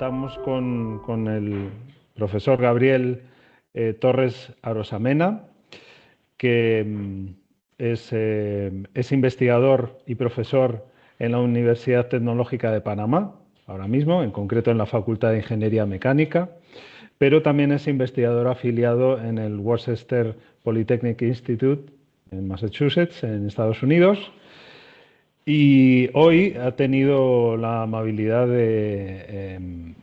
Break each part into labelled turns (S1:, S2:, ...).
S1: Estamos con el profesor Gabriel Torres Arosamena, que es investigador y profesor en la Universidad Tecnológica de Panamá, ahora mismo, en concreto en la Facultad de Ingeniería Mecánica, pero también es investigador afiliado en el Worcester Polytechnic Institute en Massachusetts, en Estados Unidos. Y hoy ha tenido la amabilidad de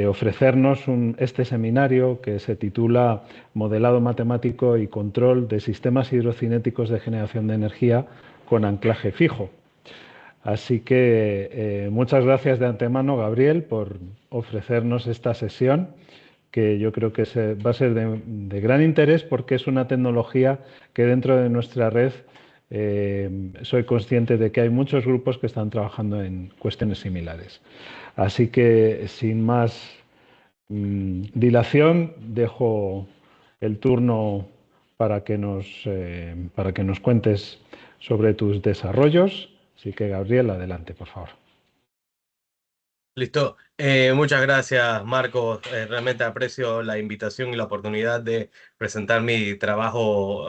S1: ofrecernos este seminario que se titula Modelado matemático y control de sistemas hidrocinéticos de generación de energía con anclaje fijo. Así que muchas gracias de antemano, Gabriel, por ofrecernos esta sesión, que yo creo que va a ser de gran interés porque es una tecnología que dentro de nuestra red soy consciente de que hay muchos grupos que están trabajando en cuestiones similares. Así que, sin más dilación, dejo el turno para que nos cuentes sobre tus desarrollos. Así que, Gabriel, adelante, por favor.
S2: Listo. Muchas gracias, Marcos. Realmente aprecio la invitación y la oportunidad de presentar mi trabajo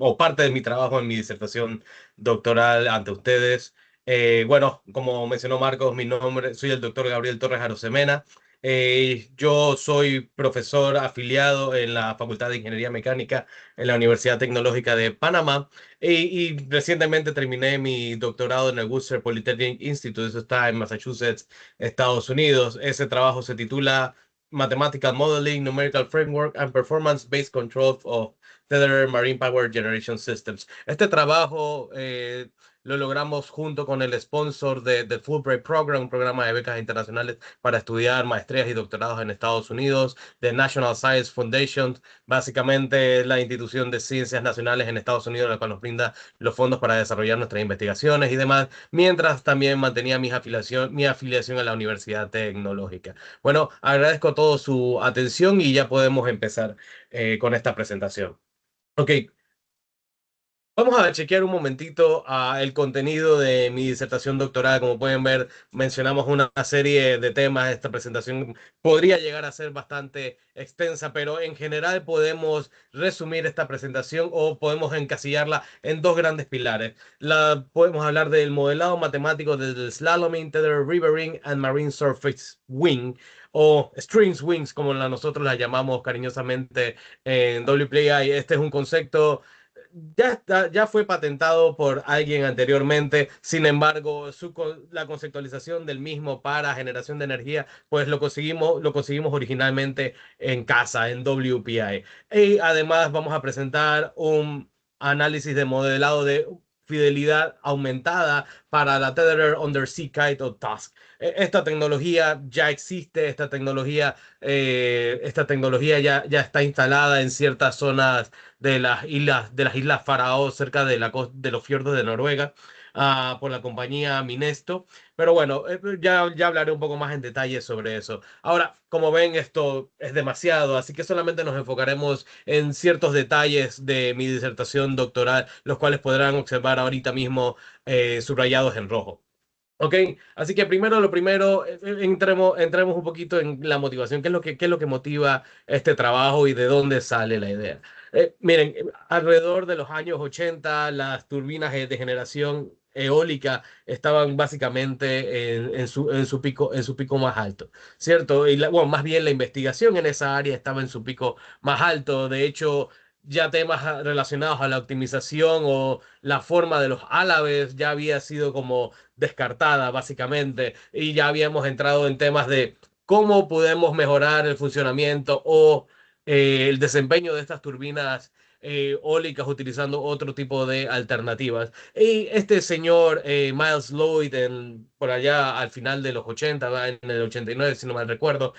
S2: o parte de mi trabajo en mi disertación doctoral ante ustedes. Bueno, como mencionó Marcos, mi nombre, soy el doctor Gabriel Torres Arosemena. Yo soy profesor afiliado en la Facultad de Ingeniería Mecánica en la Universidad Tecnológica de Panamá. Y recientemente terminé mi doctorado en el Worcester Polytechnic Institute, eso está en Massachusetts, Estados Unidos. Ese trabajo se titula Mathematical Modeling, Numerical Framework and Performance-Based Control of Tethered Marine Power Generation Systems. Este trabajo lo logramos junto con el sponsor del Fulbright Program, un programa de becas internacionales para estudiar maestrías y doctorados en Estados Unidos, de National Science Foundation, básicamente la institución de ciencias nacionales en Estados Unidos, la cual nos brinda los fondos para desarrollar nuestras investigaciones y demás, mientras también mantenía mi afiliación a la Universidad Tecnológica. Bueno, agradezco toda su atención y ya podemos empezar con esta presentación. Ok, vamos a chequear un momentito el contenido de mi disertación doctoral. Como pueden ver, mencionamos una serie de temas. Esta presentación podría llegar a ser bastante extensa, pero en general podemos resumir esta presentación o podemos encasillarla en dos grandes pilares. Podemos hablar del modelado matemático del slaloming, tether riverine and marine surface wing, o strings wings, como nosotros la llamamos cariñosamente en WPI. Este es un concepto ya fue patentado por alguien anteriormente. Sin embargo, la conceptualización del mismo para generación de energía, pues lo conseguimos originalmente en casa, en WPI. Y además vamos a presentar un análisis de modelado de fidelidad aumentada para la Tethered Undersea Kite o TUSK. Esta tecnología ya existe, esta tecnología ya está instalada en ciertas zonas de las islas Faraó, cerca de los fiordos de Noruega, por la compañía Minesto. Pero bueno, ya hablaré un poco más en detalle sobre eso. Ahora, como ven, esto es demasiado, así que solamente nos enfocaremos en ciertos detalles de mi disertación doctoral, los cuales podrán observar ahorita mismo subrayados en rojo. Ok, así que primero lo primero, entremos un poquito en la motivación. ¿Qué es lo que motiva este trabajo y de dónde sale la idea? Miren, alrededor de los años 80, las turbinas de generación eólica estaban básicamente en su pico más alto, ¿cierto? Bueno, más bien la investigación en esa área estaba en su pico más alto. De hecho, ya temas relacionados a la optimización o la forma de los álabes ya había sido como descartada básicamente, y ya habíamos entrado en temas de cómo podemos mejorar el funcionamiento o el desempeño de estas turbinas eólicas utilizando otro tipo de alternativas. Y este señor Miles Lloyd, por allá al final de los 80, ¿va? En el 89 si no mal recuerdo,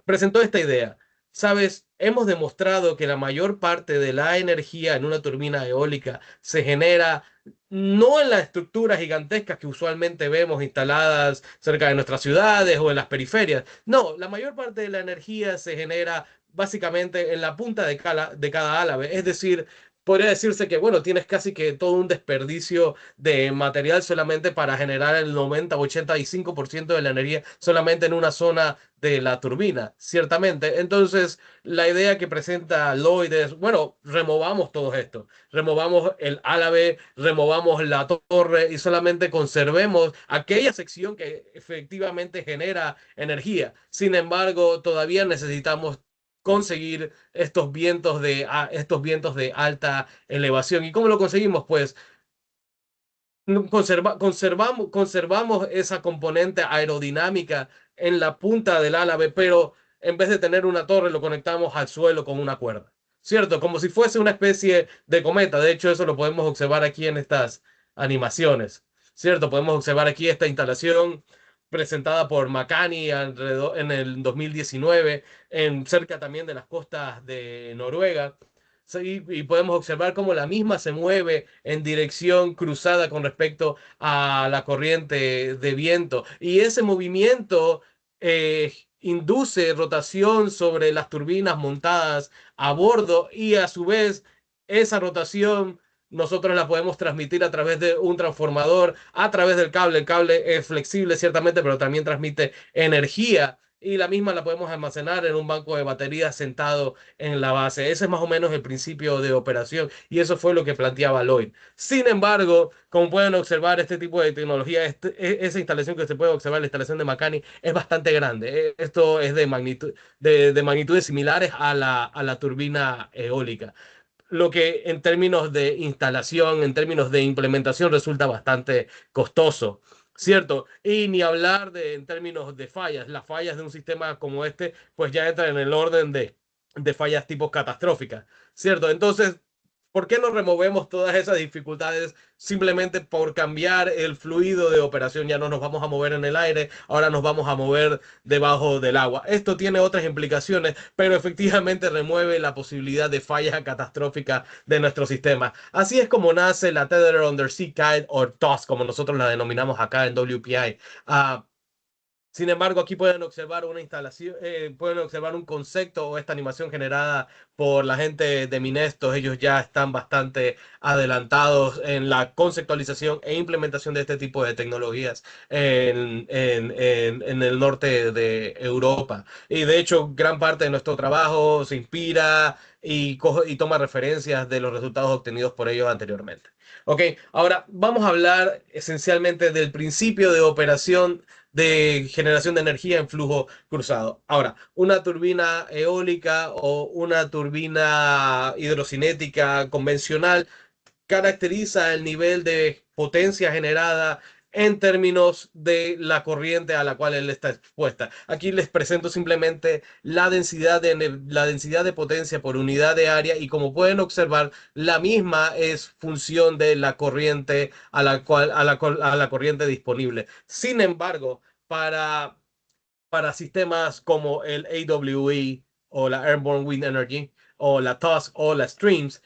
S2: presentó esta idea. Sabes, hemos demostrado que la mayor parte de la energía en una turbina eólica se genera no en las estructuras gigantescas que usualmente vemos instaladas cerca de nuestras ciudades o en las periferias. No, la mayor parte de la energía se genera básicamente en la punta de cada álave, es decir, podría decirse que, bueno, tienes casi que todo un desperdicio de material solamente para generar el 90-85% de la energía solamente en una zona de la turbina, ciertamente. Entonces, la idea que presenta Lloyd es, bueno, removamos todo esto, removamos el álabe, removamos la torre y solamente conservemos aquella sección que efectivamente genera energía. Sin embargo, todavía necesitamos conseguir estos vientos de alta elevación. ¿Y cómo lo conseguimos? Pues conservamos esa componente aerodinámica en la punta del álabe, pero en vez de tener una torre, lo conectamos al suelo con una cuerda. ¿Cierto? Como si fuese una especie de cometa. De hecho, eso lo podemos observar aquí en estas animaciones. ¿Cierto? Podemos observar aquí esta instalación presentada por Makani alrededor, en el 2019, cerca también de las costas de Noruega. Sí, y podemos observar cómo la misma se mueve en dirección cruzada con respecto a la corriente de viento. Y ese movimiento induce rotación sobre las turbinas montadas a bordo y a su vez esa rotación nosotros la podemos transmitir a través de un transformador, a través del cable. El cable es flexible ciertamente, pero también transmite energía y la misma la podemos almacenar en un banco de baterías sentado en la base. Ese es más o menos el principio de operación y eso fue lo que planteaba Lloyd. Sin embargo, como pueden observar, este tipo de tecnología, esa instalación que se puede observar, la instalación de Makani, es bastante grande. Esto es de magnitudes similares a la turbina eólica, lo que en términos de instalación, en términos de implementación, resulta bastante costoso. ¿Cierto? Y ni hablar de en términos de fallas. Las fallas de un sistema como este, pues ya entran en el orden de fallas tipo catastróficas. ¿Cierto? Entonces, ¿por qué no removemos todas esas dificultades simplemente por cambiar el fluido de operación? Ya no nos vamos a mover en el aire, ahora nos vamos a mover debajo del agua. Esto tiene otras implicaciones, pero efectivamente remueve la posibilidad de fallas catastróficas de nuestro sistema. Así es como nace la Tether Undersea Kite o TOS, como nosotros la denominamos acá en WPI. Sin embargo, aquí pueden observar una instalación, pueden observar un concepto o esta animación generada por la gente de Minestos. Ellos ya están bastante adelantados en la conceptualización e implementación de este tipo de tecnologías en el norte de Europa. Y de hecho, gran parte de nuestro trabajo se inspira y toma referencias de los resultados obtenidos por ellos anteriormente. Ok, ahora vamos a hablar esencialmente del principio de operación de generación de energía en flujo cruzado. Ahora, una turbina eólica o una turbina hidrocinética convencional caracteriza el nivel de potencia generada en términos de la corriente a la cual él está expuesta. Aquí les presento simplemente la densidad de potencia por unidad de área y como pueden observar, la misma es función de la corriente a la corriente disponible. Sin embargo, para, para sistemas como el AWE o la Airborne Wind Energy o la TOS o la Streams,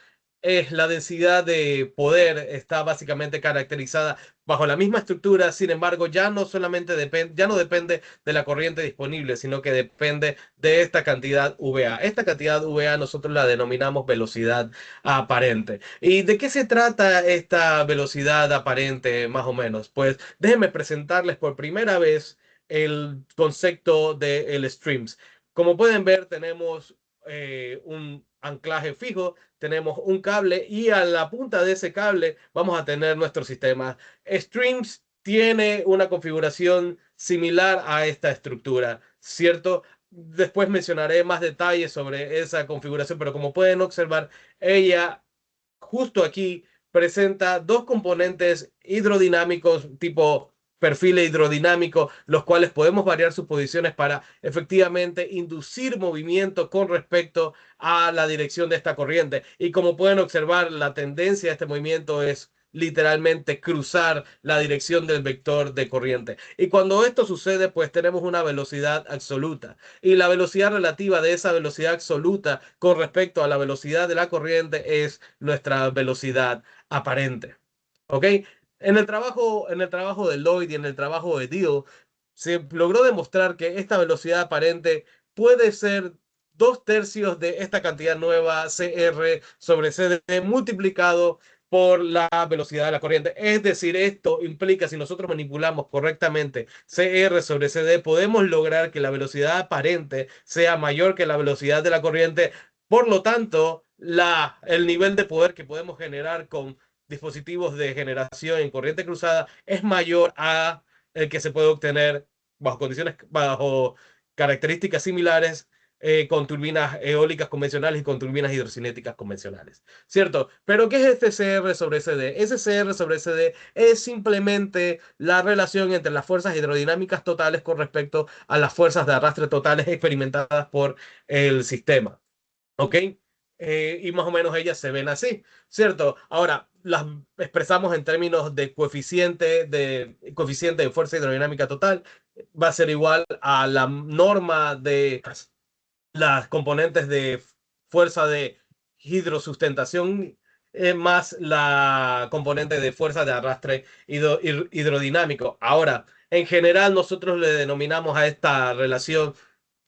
S2: la densidad de poder está básicamente caracterizada bajo la misma estructura. Sin embargo, ya no solamente depende, ya no depende de la corriente disponible, sino que depende de esta cantidad VA. Esta cantidad VA nosotros la denominamos velocidad aparente. ¿Y de qué se trata esta velocidad aparente, más o menos? Pues déjenme presentarles por primera vez el concepto de el streams. Como pueden ver, tenemos un anclaje fijo, tenemos un cable y a la punta de ese cable vamos a tener nuestro sistema. Streams tiene una configuración similar a esta estructura, ¿cierto? Después mencionaré más detalles sobre esa configuración, pero como pueden observar, ella justo aquí presenta dos componentes hidrodinámicos tipo perfil hidrodinámico, los cuales podemos variar sus posiciones para efectivamente inducir movimiento con respecto a la dirección de esta corriente. Y como pueden observar, la tendencia de este movimiento es literalmente cruzar la dirección del vector de corriente. Y cuando esto sucede, pues tenemos una velocidad absoluta. Y la velocidad relativa de esa velocidad absoluta con respecto a la velocidad de la corriente es nuestra velocidad aparente. ¿Ok? En el trabajo de Lloyd y en el trabajo de Dio, se logró demostrar que esta velocidad aparente puede ser 2/3 de esta cantidad nueva CR sobre CD multiplicado por la velocidad de la corriente. Es decir, esto implica, si nosotros manipulamos correctamente CR sobre CD, podemos lograr que la velocidad aparente sea mayor que la velocidad de la corriente. Por lo tanto, el nivel de poder que podemos generar con dispositivos de generación en corriente cruzada es mayor a el que se puede obtener bajo características similares con turbinas eólicas convencionales y con turbinas hidrocinéticas convencionales, ¿cierto? Pero ¿qué es este CR sobre CD? Ese CR sobre CD es simplemente la relación entre las fuerzas hidrodinámicas totales con respecto a las fuerzas de arrastre totales experimentadas por el sistema, ¿ok? Y más o menos ellas se ven así, ¿cierto? Ahora, las expresamos en términos de coeficiente de fuerza hidrodinámica total, va a ser igual a la norma de las componentes de fuerza de hidrosustentación más la componente de fuerza de arrastre hidrodinámico. Ahora, en general, nosotros le denominamos a esta relación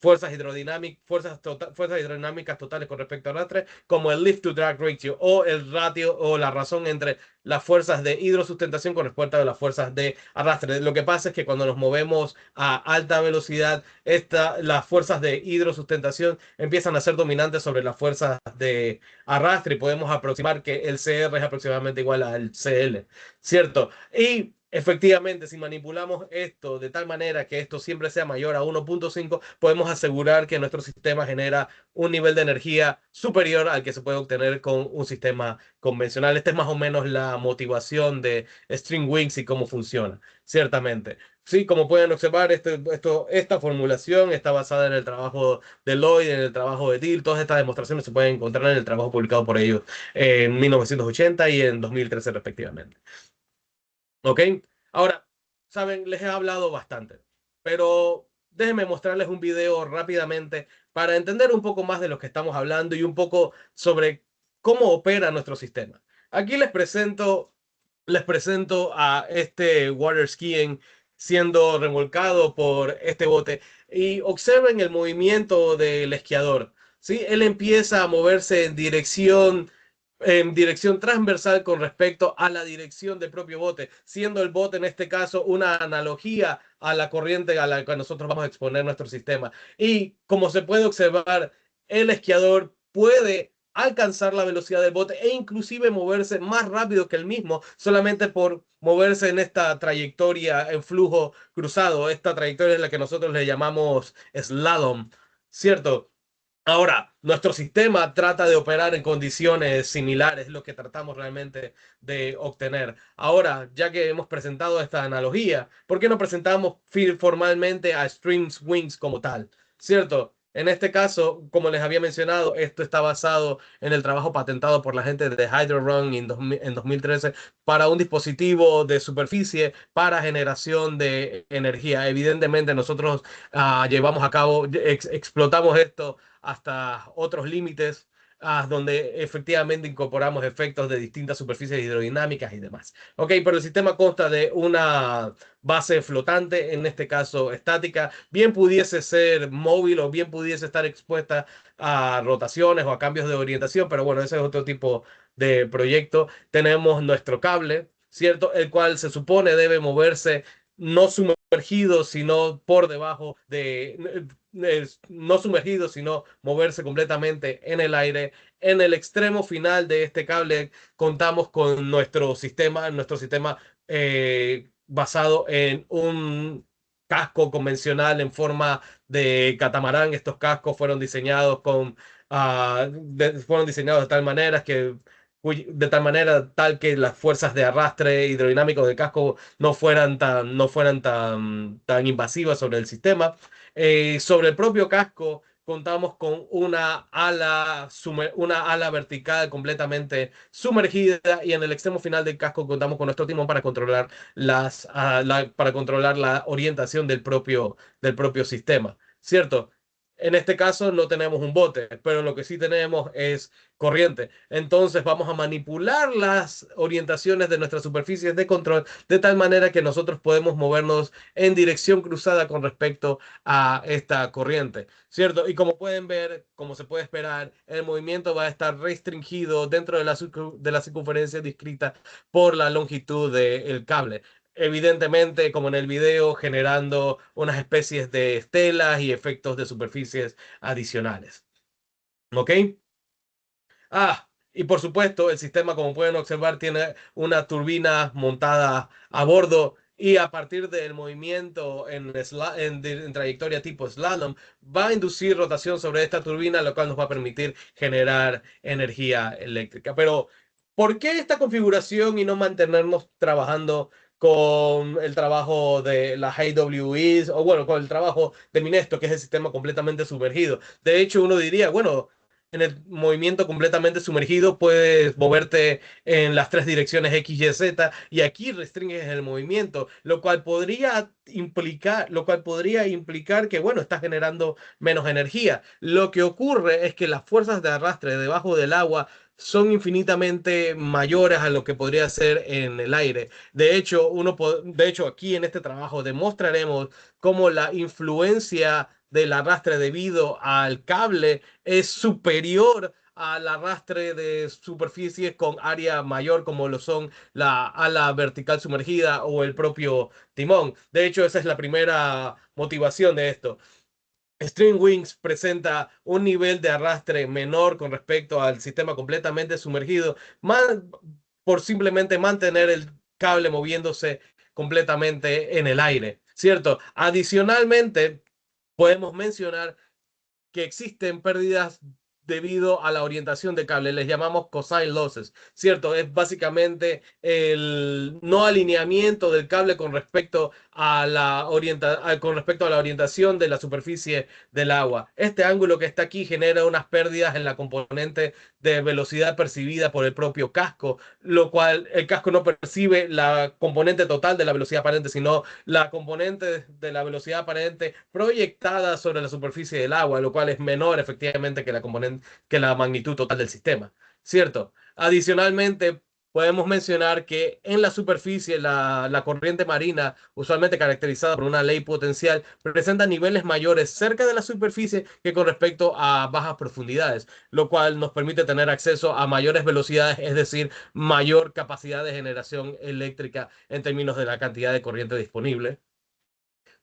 S2: fuerzas hidrodinámicas totales con respecto al arrastre como el lift to drag ratio o el ratio o la razón entre las fuerzas de hidrosustentación con respecto a las fuerzas de arrastre. Lo que pasa es que cuando nos movemos a alta velocidad, las fuerzas de hidrosustentación empiezan a ser dominantes sobre las fuerzas de arrastre y podemos aproximar que el CR es aproximadamente igual al CL, ¿cierto? Y efectivamente, si manipulamos esto de tal manera que esto siempre sea mayor a 1.5, podemos asegurar que nuestro sistema genera un nivel de energía superior al que se puede obtener con un sistema convencional. Esta es más o menos la motivación de StringWinds y cómo funciona, ciertamente. Sí, como pueden observar, esta formulación está basada en el trabajo de Lloyd, en el trabajo de Deal. Todas estas demostraciones se pueden encontrar en el trabajo publicado por ellos en 1980 y en 2013 respectivamente. ¿Ok? Ahora, saben, les he hablado bastante, pero déjenme mostrarles un video rápidamente para entender un poco más de lo que estamos hablando y un poco sobre cómo opera nuestro sistema. Aquí les presento a este water skiing siendo remolcado por este bote y observen el movimiento del esquiador. ¿Sí? Él empieza a moverse en dirección transversal con respecto a la dirección del propio bote, siendo el bote en este caso una analogía a la corriente a la que nosotros vamos a exponer nuestro sistema. Y como se puede observar, el esquiador puede alcanzar la velocidad del bote e inclusive moverse más rápido que el mismo, solamente por moverse en esta trayectoria en flujo cruzado. Esta trayectoria es la que nosotros le llamamos slalom, ¿cierto? Ahora, nuestro sistema trata de operar en condiciones similares, lo que tratamos realmente de obtener. Ahora, ya que hemos presentado esta analogía, ¿por qué no presentamos formalmente a StringWinds como tal? ¿Cierto? En este caso, como les había mencionado, esto está basado en el trabajo patentado por la gente de HydroRun en 2013 para un dispositivo de superficie para generación de energía. Evidentemente, nosotros llevamos a cabo, explotamos esto hasta otros límites, donde efectivamente incorporamos efectos de distintas superficies hidrodinámicas y demás. Ok, pero el sistema consta de una base flotante, en este caso estática, bien pudiese ser móvil o bien pudiese estar expuesta a rotaciones o a cambios de orientación, pero bueno, ese es otro tipo de proyecto. Tenemos nuestro cable, ¿cierto? El cual se supone debe moverse no sumergido, sino por debajo no sumergido, sino moverse completamente en el aire. En el extremo final de este cable contamos con nuestro sistema basado en un casco convencional en forma de catamarán. Estos cascos fueron diseñados de tal manera tal que las fuerzas de arrastre hidrodinámico del casco no fueran tan invasivas sobre el sistema. Sobre el propio casco contamos con una ala vertical completamente sumergida y en el extremo final del casco contamos con nuestro timón para controlar la orientación del propio sistema, ¿cierto? En este caso no tenemos un bote, pero lo que sí tenemos es corriente. Entonces vamos a manipular las orientaciones de nuestras superficies de control de tal manera que nosotros podemos movernos en dirección cruzada con respecto a esta corriente, ¿cierto? Y como pueden ver, como se puede esperar, el movimiento va a estar restringido dentro de de la circunferencia descrita por la longitud del cable. Evidentemente, como en el video, generando unas especies de estelas y efectos de superficies adicionales. ¿Ok? Y por supuesto, el sistema, como pueden observar, tiene una turbina montada a bordo y a partir del movimiento en trayectoria tipo slalom, va a inducir rotación sobre esta turbina, lo cual nos va a permitir generar energía eléctrica. Pero, ¿por qué esta configuración y no mantenernos trabajando con el trabajo de las AWEs o bueno, con el trabajo de Minesto, que es el sistema completamente sumergido? De hecho, uno diría, bueno, en el movimiento completamente sumergido puedes moverte en las tres direcciones X, Y, Z y aquí restringes el movimiento, lo cual podría implicar que, bueno, estás generando menos energía. Lo que ocurre es que las fuerzas de arrastre debajo del agua son infinitamente mayores a lo que podría ser en el aire. De hecho, aquí en este trabajo demostraremos cómo la influencia del arrastre debido al cable es superior al arrastre de superficies con área mayor como lo son la ala vertical sumergida o el propio timón. De hecho, esa es la primera motivación de esto. Streamwings presenta un nivel de arrastre menor con respecto al sistema completamente sumergido, por simplemente mantener el cable moviéndose completamente en el aire, ¿cierto? Adicionalmente, podemos mencionar que existen pérdidas debido a la orientación de cable, les llamamos cosine losses, ¿cierto? Es básicamente el no alineamiento del cable con respecto a con respecto a la orientación de la superficie del agua. Este ángulo que está aquí genera unas pérdidas en la componente de velocidad percibida por el propio casco, lo cual el casco no percibe la componente total de la velocidad aparente, sino la componente de la velocidad aparente proyectada sobre la superficie del agua, lo cual es menor efectivamente que que la magnitud total del sistema, ¿cierto? Adicionalmente, podemos mencionar que en la superficie la corriente marina, usualmente caracterizada por una ley potencial, presenta niveles mayores cerca de la superficie que con respecto a bajas profundidades, lo cual nos permite tener acceso a mayores velocidades, es decir, mayor capacidad de generación eléctrica en términos de la cantidad de corriente disponible.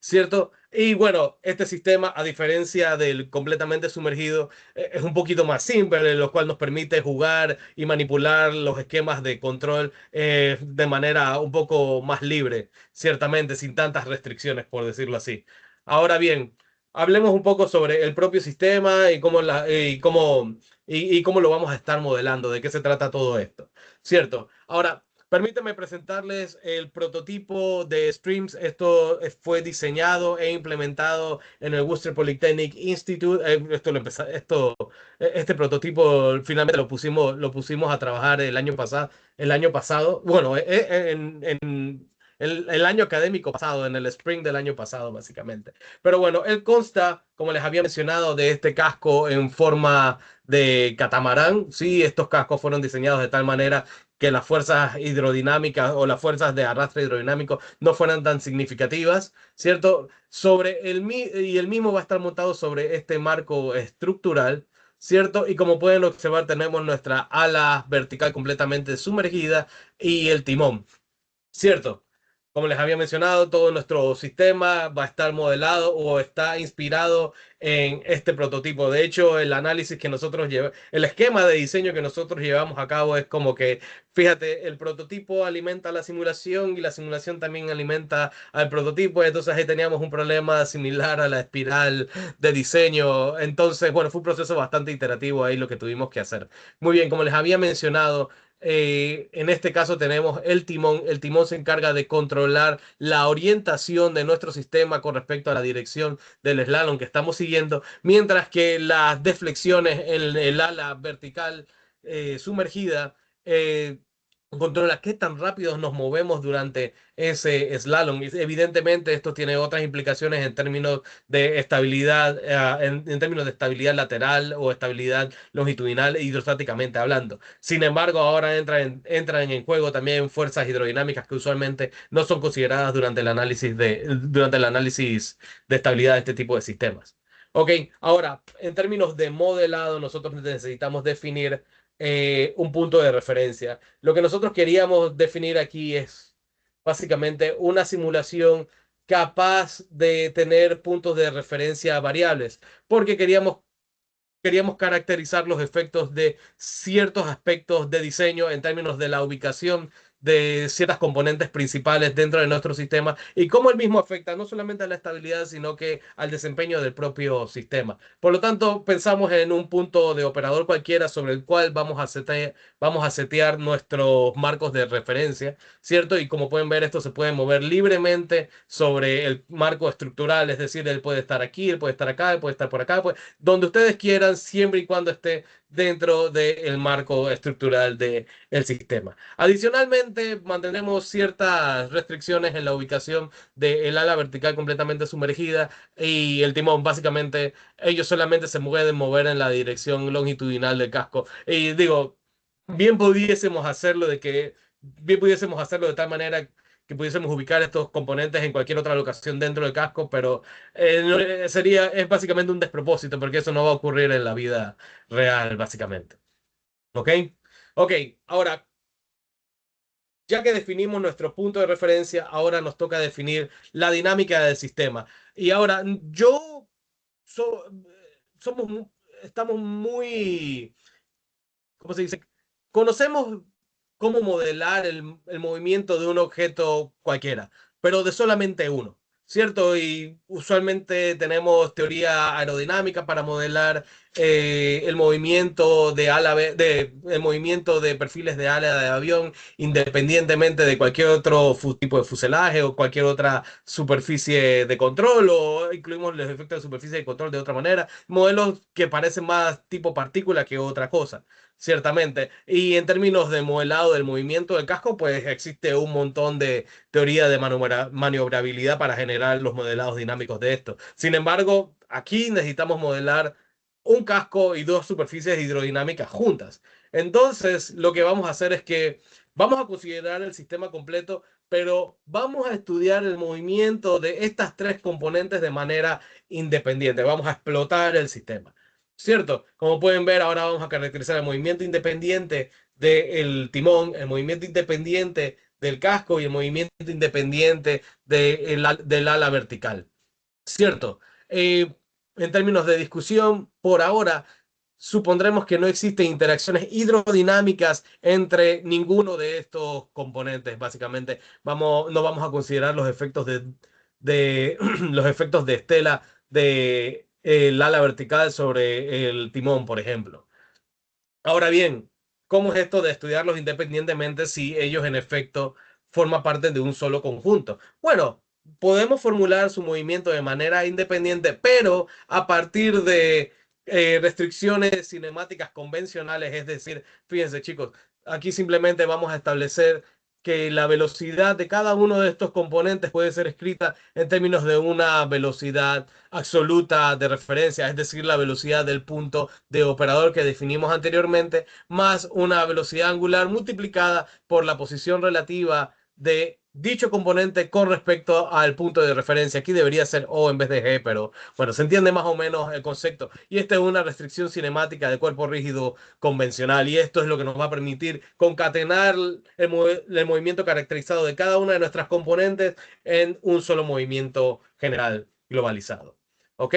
S2: ¿Cierto? Y bueno, este sistema, a diferencia del completamente sumergido, es un poquito más simple, lo cual nos permite jugar y manipular los esquemas de control de manera un poco más libre, ciertamente, sin tantas restricciones, por decirlo así. Ahora bien, hablemos un poco sobre el propio sistema y cómo lo vamos a estar modelando, de qué se trata todo esto, ¿cierto? Ahora, permítanme presentarles el prototipo de Streams. Esto fue diseñado e implementado en el Worcester Polytechnic Institute. Este prototipo finalmente lo pusimos a trabajar el año pasado, bueno, el año académico pasado, en el spring del año pasado, básicamente. Pero bueno, él consta, como les había mencionado, de este casco en forma de catamarán. Sí, estos cascos fueron diseñados de tal manera que las fuerzas hidrodinámicas o las fuerzas de arrastre hidrodinámico no fueran tan significativas, ¿cierto? Y el mismo va a estar montado sobre este marco estructural, ¿cierto? Y como pueden observar, tenemos nuestra ala vertical completamente sumergida y el timón, ¿cierto? Como les había mencionado, todo nuestro sistema va a estar modelado o está inspirado en este prototipo. De hecho, el esquema de diseño que nosotros llevamos a cabo es como que, fíjate, el prototipo alimenta la simulación y la simulación también alimenta al prototipo. Entonces ahí teníamos un problema similar a la espiral de diseño. Entonces, bueno, fue un proceso bastante iterativo ahí lo que tuvimos que hacer. Muy bien, como les había mencionado, en este caso tenemos el timón. El timón se encarga de controlar la orientación de nuestro sistema con respecto a la dirección del slalom que estamos siguiendo, mientras que las deflexiones en el ala vertical sumergida controla qué tan rápido nos movemos durante ese slalom. Y evidentemente esto tiene otras implicaciones en términos de estabilidad, en términos de estabilidad lateral o estabilidad longitudinal hidrostáticamente hablando. Sin embargo, ahora entran en juego también fuerzas hidrodinámicas que usualmente no son consideradas durante el análisis de estabilidad de este tipo de sistemas. Ok, ahora, en términos de modelado, nosotros necesitamos definir un punto de referencia. Lo que nosotros queríamos definir aquí es básicamente una simulación capaz de tener puntos de referencia variables, porque queríamos caracterizar los efectos de ciertos aspectos de diseño en términos de la ubicación de ciertas componentes principales dentro de nuestro sistema y cómo el mismo afecta no solamente a la estabilidad, sino que al desempeño del propio sistema. Por lo tanto, pensamos en un punto de operador cualquiera sobre el cual vamos a setear nuestros marcos de referencia, ¿cierto? Y como pueden ver, esto se puede mover libremente sobre el marco estructural, es decir, él puede estar aquí, él puede estar acá, él puede estar por acá, donde ustedes quieran, siempre y cuando esté dentro del marco estructural del sistema. Adicionalmente, mantendremos ciertas restricciones en la ubicación del ala vertical completamente sumergida y el timón. Básicamente, ellos solamente se pueden mover en la dirección longitudinal del casco. Y digo, bien pudiésemos hacerlo de tal manera que pudiésemos ubicar estos componentes en cualquier otra locación dentro del casco, pero es básicamente un despropósito porque eso no va a ocurrir en la vida real, básicamente. ¿Ok? Ok, ahora, ya que definimos nuestro punto de referencia, ahora nos toca definir la dinámica del sistema. Y ahora, so- somos, estamos muy, ¿cómo se dice? Conocemos cómo modelar el movimiento de un objeto cualquiera, pero de solamente uno, ¿cierto? Y usualmente tenemos teoría aerodinámica para modelar el movimiento el movimiento de perfiles de ala de avión, independientemente de cualquier otro tipo de fuselaje o cualquier otra superficie de control, o incluimos los efectos de superficie de control de otra manera, modelos que parecen más tipo partícula que otra cosa. Ciertamente. Y en términos de modelado del movimiento del casco, pues existe un montón de teoría de maniobrabilidad para generar los modelados dinámicos de esto. Sin embargo, aquí necesitamos modelar un casco y dos superficies hidrodinámicas juntas. Entonces, lo que vamos a hacer es que vamos a considerar el sistema completo, pero vamos a estudiar el movimiento de estas tres componentes de manera independiente. Vamos a explotar el sistema. ¿Cierto? Como pueden ver, ahora vamos a caracterizar el movimiento independiente del timón, el movimiento independiente del casco y el movimiento independiente del ala vertical. ¿Cierto? Eh, en términos de discusión, por ahora, supondremos que no existen interacciones hidrodinámicas entre ninguno de estos componentes. Básicamente, no vamos a considerar los efectos los efectos de estela de el ala vertical sobre el timón, por ejemplo. Ahora bien, ¿cómo es esto de estudiarlos independientemente si ellos en efecto forman parte de un solo conjunto? Bueno, podemos formular su movimiento de manera independiente, pero a partir de restricciones cinemáticas convencionales, es decir, fíjense chicos, aquí simplemente vamos a establecer que la velocidad de cada uno de estos componentes puede ser escrita en términos de una velocidad absoluta de referencia, es decir, la velocidad del punto de operador que definimos anteriormente, más una velocidad angular multiplicada por la posición relativa de dicho componente con respecto al punto de referencia. Aquí debería ser O en vez de G, pero bueno, se entiende más o menos el concepto. Y esta es una restricción cinemática de cuerpo rígido convencional, y esto es lo que nos va a permitir concatenar el movimiento caracterizado de cada una de nuestras componentes en un solo movimiento general globalizado. ¿Ok?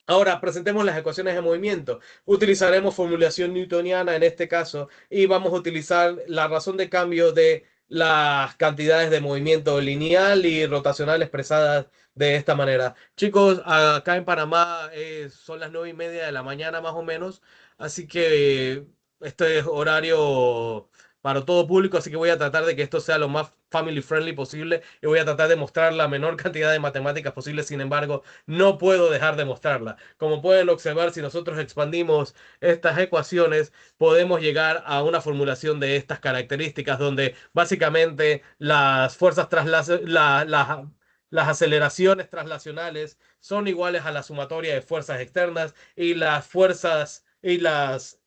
S2: Ahora presentemos las ecuaciones de movimiento. Utilizaremos formulación newtoniana en este caso y vamos a utilizar la razón de cambio de las cantidades de movimiento lineal y rotacional expresadas de esta manera. Chicos, acá en Panamá son las 9:30 de la mañana más o menos, así que este es horario para todo público, así que voy a tratar de que esto sea lo más family friendly posible y voy a tratar de mostrar la menor cantidad de matemáticas posible. Sin embargo, no puedo dejar de mostrarla. Como pueden observar, si nosotros expandimos estas ecuaciones, podemos llegar a una formulación de estas características donde básicamente las fuerzas las aceleraciones traslacionales son iguales a la sumatoria de fuerzas externas y las fuerzas y las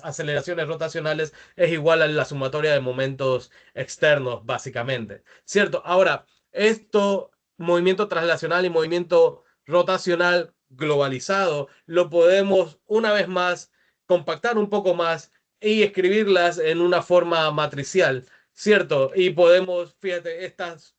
S2: aceleraciones rotacionales es igual a la sumatoria de momentos externos, básicamente. ¿Cierto? Ahora, esto, movimiento traslacional y movimiento rotacional globalizado, lo podemos una vez más compactar un poco más y escribirlas en una forma matricial, ¿cierto? Y podemos, fíjate, estas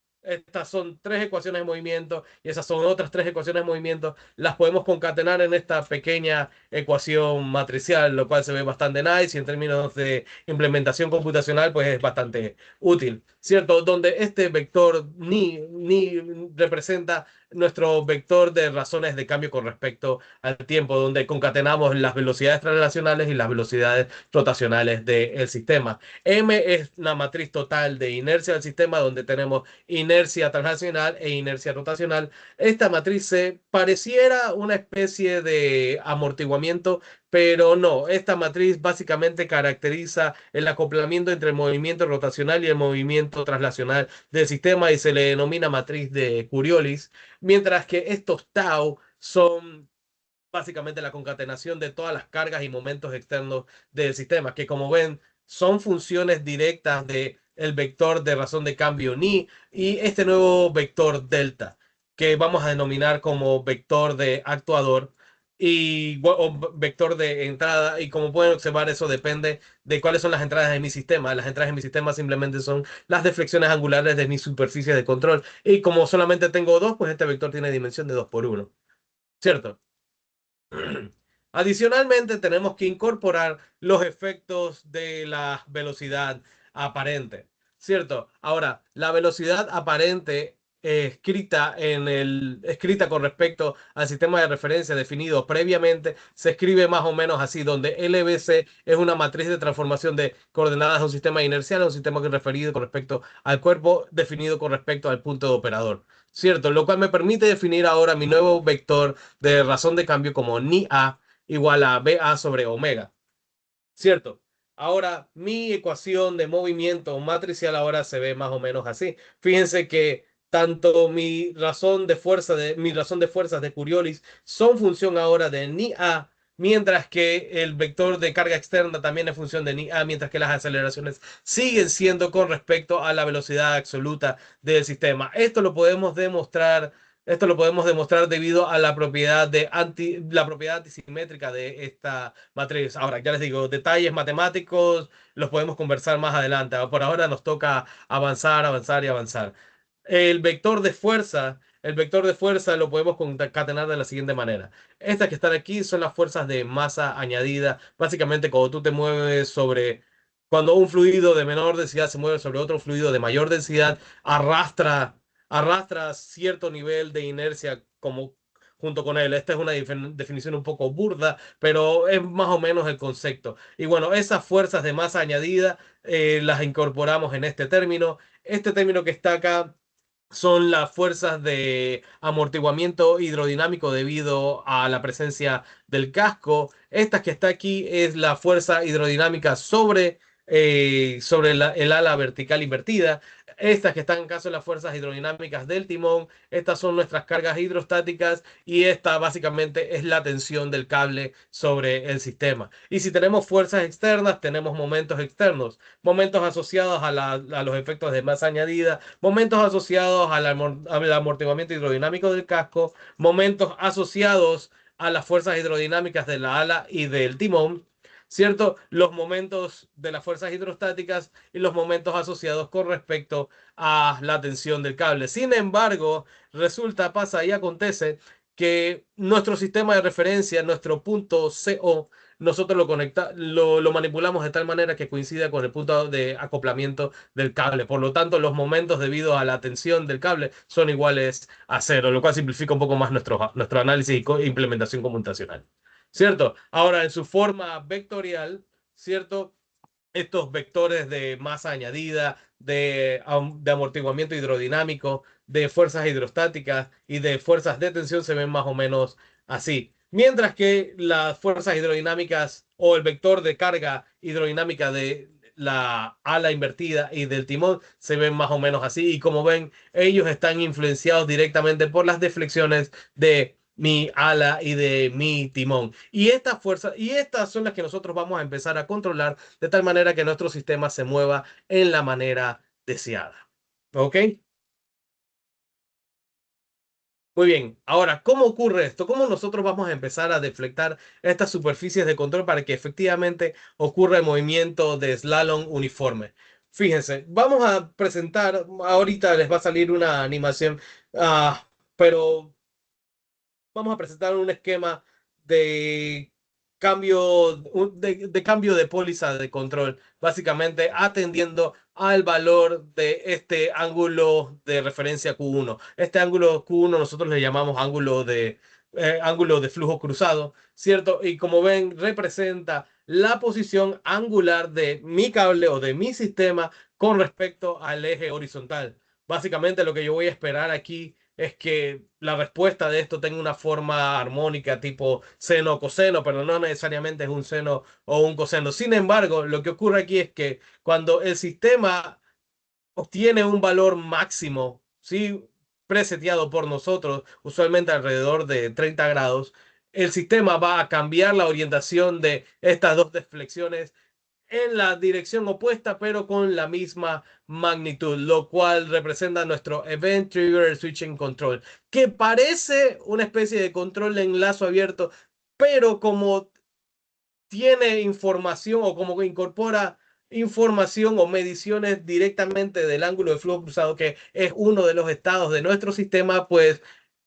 S2: son tres ecuaciones de movimiento y esas son otras tres ecuaciones de movimiento. Las podemos concatenar en esta pequeña ecuación matricial, lo cual se ve bastante nice y en términos de implementación computacional, pues es bastante útil, ¿cierto? Donde este vector ni representa nuestro vector de razones de cambio con respecto al tiempo, donde concatenamos las velocidades translacionales y las velocidades rotacionales del sistema. M es la matriz total de inercia del sistema, donde tenemos inercia translacional e inercia rotacional. Esta matriz se pareciera una especie de amortiguamiento, pero no, esta matriz básicamente caracteriza el acoplamiento entre el movimiento rotacional y el movimiento translacional del sistema y se le denomina matriz de Coriolis, mientras que estos tau son básicamente la concatenación de todas las cargas y momentos externos del sistema, que como ven son funciones directas de el vector de razón de cambio ni y este nuevo vector delta, que vamos a denominar como vector de actuador o vector de entrada. Y como pueden observar, eso depende de cuáles son las entradas de mi sistema. Las entradas de mi sistema simplemente son las deflexiones angulares de mi superficie de control. Y como solamente tengo dos, pues este vector tiene dimensión de 2 por 1, ¿cierto? Adicionalmente, tenemos que incorporar los efectos de la velocidad aparente, ¿cierto? Ahora, la velocidad aparente escrita con respecto al sistema de referencia definido previamente, se escribe más o menos así, donde LBC es una matriz de transformación de coordenadas de un sistema inercial a un sistema referido con respecto al cuerpo definido con respecto al punto de operador, ¿cierto? Lo cual me permite definir ahora mi nuevo vector de razón de cambio como ni A igual a BA sobre omega, ¿cierto? Ahora mi ecuación de movimiento matricial ahora se ve más o menos así. Fíjense que tanto mi razón de fuerzas de Coriolis son función ahora de ni A, mientras que el vector de carga externa también es función de ni A, mientras que las aceleraciones siguen siendo con respecto a la velocidad absoluta del sistema. Esto lo podemos demostrar debido a la propiedad antisimétrica de esta matriz. Ahora, ya les digo, detalles matemáticos los podemos conversar más adelante. Por ahora nos toca avanzar, avanzar y avanzar. El vector de fuerza lo podemos concatenar de la siguiente manera. Estas que están aquí son las fuerzas de masa añadida. Básicamente, cuando un fluido de menor densidad se mueve sobre otro fluido de mayor densidad, arrastra cierto nivel de inercia como junto con él. Esta es una definición un poco burda, pero es más o menos el concepto. Y bueno, esas fuerzas de masa añadida las incorporamos en este término. Este término que está acá son las fuerzas de amortiguamiento hidrodinámico debido a la presencia del casco. Esta que está aquí es la fuerza hidrodinámica sobre el ala vertical invertida. Estas que están en caso de las fuerzas hidrodinámicas del timón. Estas son nuestras cargas hidrostáticas y esta básicamente es la tensión del cable sobre el sistema. Y si tenemos fuerzas externas, tenemos momentos externos, momentos asociados a los efectos de masa añadida, momentos asociados al amortiguamiento hidrodinámico del casco, momentos asociados a las fuerzas hidrodinámicas de la ala y del timón, ¿cierto? Los momentos de las fuerzas hidrostáticas y los momentos asociados con respecto a la tensión del cable. Sin embargo, pasa y acontece que nuestro sistema de referencia, nuestro punto CO, nosotros lo manipulamos de tal manera que coincida con el punto de acoplamiento del cable. Por lo tanto, los momentos debido a la tensión del cable son iguales a cero, lo cual simplifica un poco más nuestro análisis y implementación computacional, ¿cierto? Ahora, en su forma vectorial, ¿cierto? estos vectores de masa añadida, de amortiguamiento hidrodinámico, de fuerzas hidrostáticas y de fuerzas de tensión se ven más o menos así. Mientras que las fuerzas hidrodinámicas o el vector de carga hidrodinámica de la ala invertida y del timón se ven más o menos así. Y como ven, ellos están influenciados directamente por las deflexiones de mi ala y de mi timón. Y estas fuerzas, y estas son las que nosotros vamos a empezar a controlar de tal manera que nuestro sistema se mueva en la manera deseada. ¿Ok? Muy bien. Ahora, ¿cómo ocurre esto? ¿Cómo nosotros vamos a empezar a deflectar estas superficies de control para que efectivamente ocurra el movimiento de slalom uniforme? Fíjense, vamos a presentar, ahorita les va a salir una animación, pero vamos a presentar un esquema de cambio, de cambio de póliza de control, básicamente atendiendo al valor de este ángulo de referencia Q1. Este ángulo Q1 nosotros le llamamos ángulo de flujo cruzado, ¿cierto? Y como ven, representa la posición angular de mi cable o de mi sistema con respecto al eje horizontal. Básicamente lo que yo voy a esperar aquí es que la respuesta de esto tenga una forma armónica tipo seno o coseno, pero no necesariamente es un seno o un coseno. Sin embargo, lo que ocurre aquí es que cuando el sistema obtiene un valor máximo, ¿sí? Preseteado por nosotros, usualmente alrededor de 30 grados, el sistema va a cambiar la orientación de estas dos deflexiones en la dirección opuesta, pero con la misma magnitud, lo cual representa nuestro Event Trigger Switching Control, que parece una especie de control de enlazo abierto, pero como tiene información o como que incorpora información o mediciones directamente del ángulo de flujo cruzado, que es uno de los estados de nuestro sistema, pues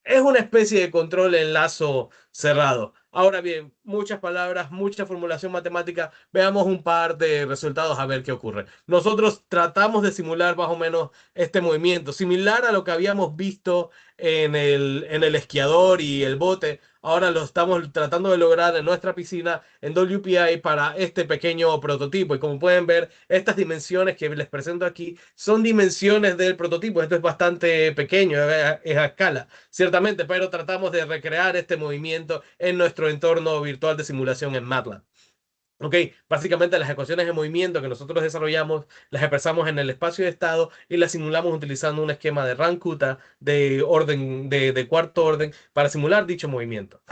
S2: es una especie de control de enlazo cerrado. Ahora bien, muchas palabras, mucha formulación matemática. Veamos un par de resultados a ver qué ocurre. Nosotros tratamos de simular más o menos este movimiento, similar a lo que habíamos visto en el esquiador y el bote. Ahora lo estamos tratando de lograr en nuestra piscina en WPI para este pequeño prototipo. Y como pueden ver, estas dimensiones que les presento aquí son dimensiones del prototipo. Esto es bastante pequeño, es a escala, ciertamente, pero tratamos de recrear este movimiento en nuestro entorno virtual de simulación en MATLAB. Ok, básicamente las ecuaciones de movimiento que nosotros desarrollamos las expresamos en el espacio de estado y las simulamos utilizando un esquema de Rank-Kuta de orden de cuarto orden para simular dicho movimiento.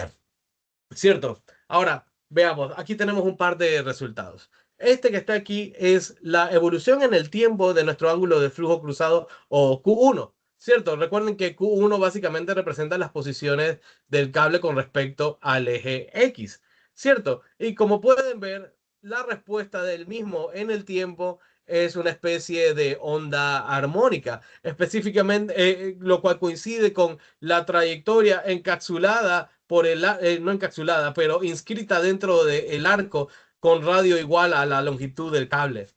S2: ¿Cierto? Ahora, veamos, aquí tenemos un par de resultados. Este que está aquí es la evolución en el tiempo de nuestro ángulo de flujo cruzado o Q1, ¿cierto? Recuerden que Q1 básicamente representa las posiciones del cable con respecto al eje X, ¿cierto? Y como pueden ver, la respuesta del mismo en el tiempo es una especie de onda armónica, específicamente, lo cual coincide con la trayectoria encapsulada por no encapsulada, pero inscrita dentro del arco con radio igual a la longitud del cable.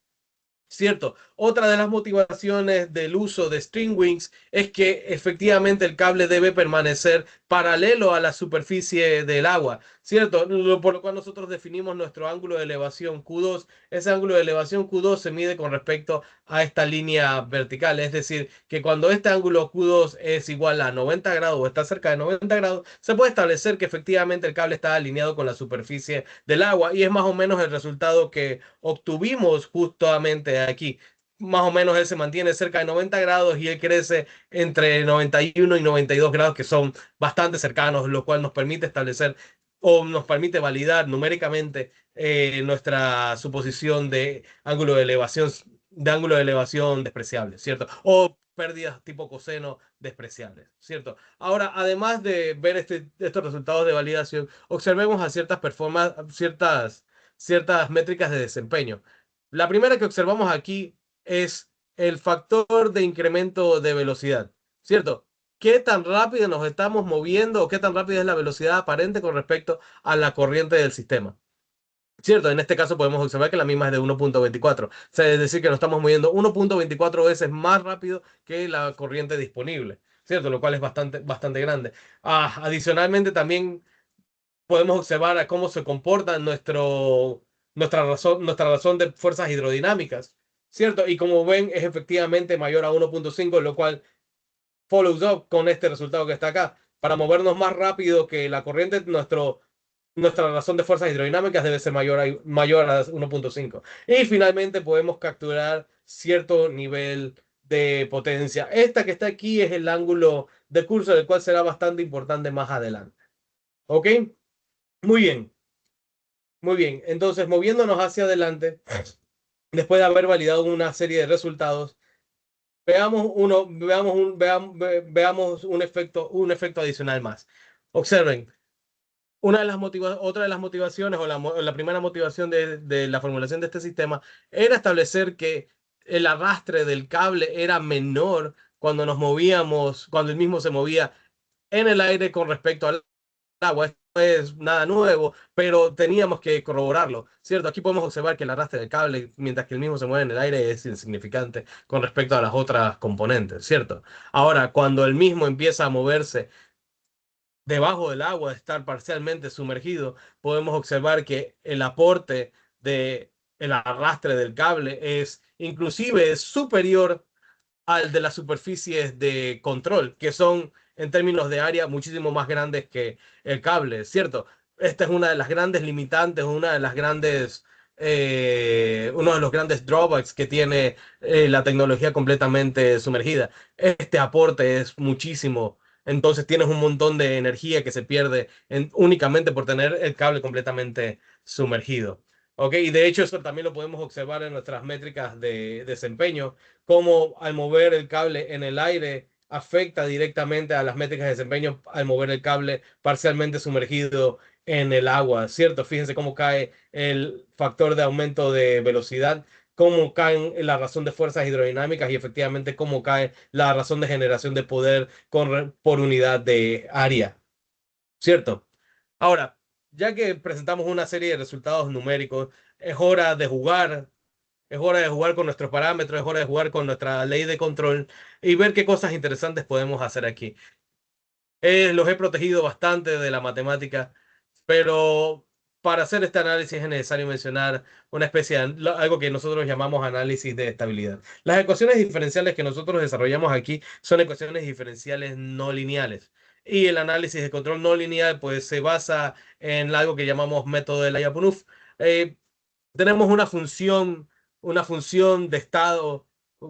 S2: Cierto. Otra de las motivaciones del uso de string wings es que efectivamente el cable debe permanecer paralelo a la superficie del agua, ¿cierto? Por lo cual nosotros definimos nuestro ángulo de elevación Q2. Ese ángulo de elevación Q2 se mide con respecto a esta línea vertical, es decir, que cuando este ángulo Q2 es igual a 90 grados o está cerca de 90 grados, se puede establecer que efectivamente el cable está alineado con la superficie del agua y es más o menos el resultado que obtuvimos justamente aquí. Más o menos él se mantiene cerca de 90 grados y él crece entre 91 y 92 grados, que son bastante cercanos, lo cual nos permite establecer o nos permite validar numéricamente nuestra suposición de ángulo de elevación despreciable, ¿cierto? O pérdidas tipo coseno despreciables, ¿cierto? Ahora, además de ver estos resultados de validación, observemos a ciertas performance, ciertas métricas de desempeño. La primera que observamos aquí es el factor de incremento de velocidad, ¿cierto? ¿Qué tan rápido nos estamos moviendo o qué tan rápida es la velocidad aparente con respecto a la corriente del sistema? ¿Cierto? En este caso podemos observar que la misma es de 1.24. O sea, es decir, que nos estamos moviendo 1.24 veces más rápido que la corriente disponible, ¿cierto? Lo cual es bastante, bastante grande. Adicionalmente, también podemos observar a cómo se comporta nuestra razón de fuerzas hidrodinámicas, ¿cierto? Y como ven, es efectivamente mayor a 1.5, lo cual follows up con este resultado que está acá. Para movernos más rápido que la corriente, nuestra razón de fuerzas hidrodinámicas debe ser mayor a 1.5. Y finalmente podemos capturar cierto nivel de potencia. Esta que está aquí es el ángulo de curso, del cual será bastante importante más adelante. ¿Ok? Muy bien. Muy bien. Entonces, moviéndonos hacia adelante, después de haber validado una serie de resultados, veamos un efecto adicional más. Observen, otra de las motivaciones o la primera motivación de la formulación de este sistema era establecer que el arrastre del cable era menor cuando nos movíamos, cuando el mismo se movía en el aire con respecto al agua. Esto es nada nuevo, pero teníamos que corroborarlo, ¿cierto? Aquí podemos observar que el arrastre del cable, mientras que el mismo se mueve en el aire, es insignificante con respecto a las otras componentes, ¿cierto? Ahora, cuando el mismo empieza a moverse debajo del agua, estar parcialmente sumergido, podemos observar que el aporte de el arrastre del cable es inclusive superior al de las superficies de control, que son en términos de área muchísimo más grandes que el cable, ¿cierto? Esta es una de las grandes limitantes, uno de los grandes drawbacks que tiene la tecnología completamente sumergida. Este aporte es muchísimo. Entonces tienes un montón de energía que se pierde únicamente por tener el cable completamente sumergido. ¿Ok? Y de hecho eso también lo podemos observar en nuestras métricas de desempeño, cómo al mover el cable en el aire afecta directamente a las métricas de desempeño al mover el cable parcialmente sumergido en el agua, ¿cierto? Fíjense cómo cae el factor de aumento de velocidad, cómo caen la razón de fuerzas hidrodinámicas y efectivamente cómo cae la razón de generación de poder por unidad de área, ¿cierto? Ahora, ya que presentamos una serie de resultados numéricos, es hora de jugar es hora de jugar con nuestros parámetros, es hora de jugar con nuestra ley de control y ver qué cosas interesantes podemos hacer aquí. Los he protegido bastante de la matemática, pero para hacer este análisis es necesario mencionar una especie de algo que nosotros llamamos análisis de estabilidad. Las ecuaciones diferenciales que nosotros desarrollamos aquí son ecuaciones diferenciales no lineales. Y el análisis de control no lineal pues se basa en algo que llamamos método de Lyapunov. Eh, Tenemos una función de estado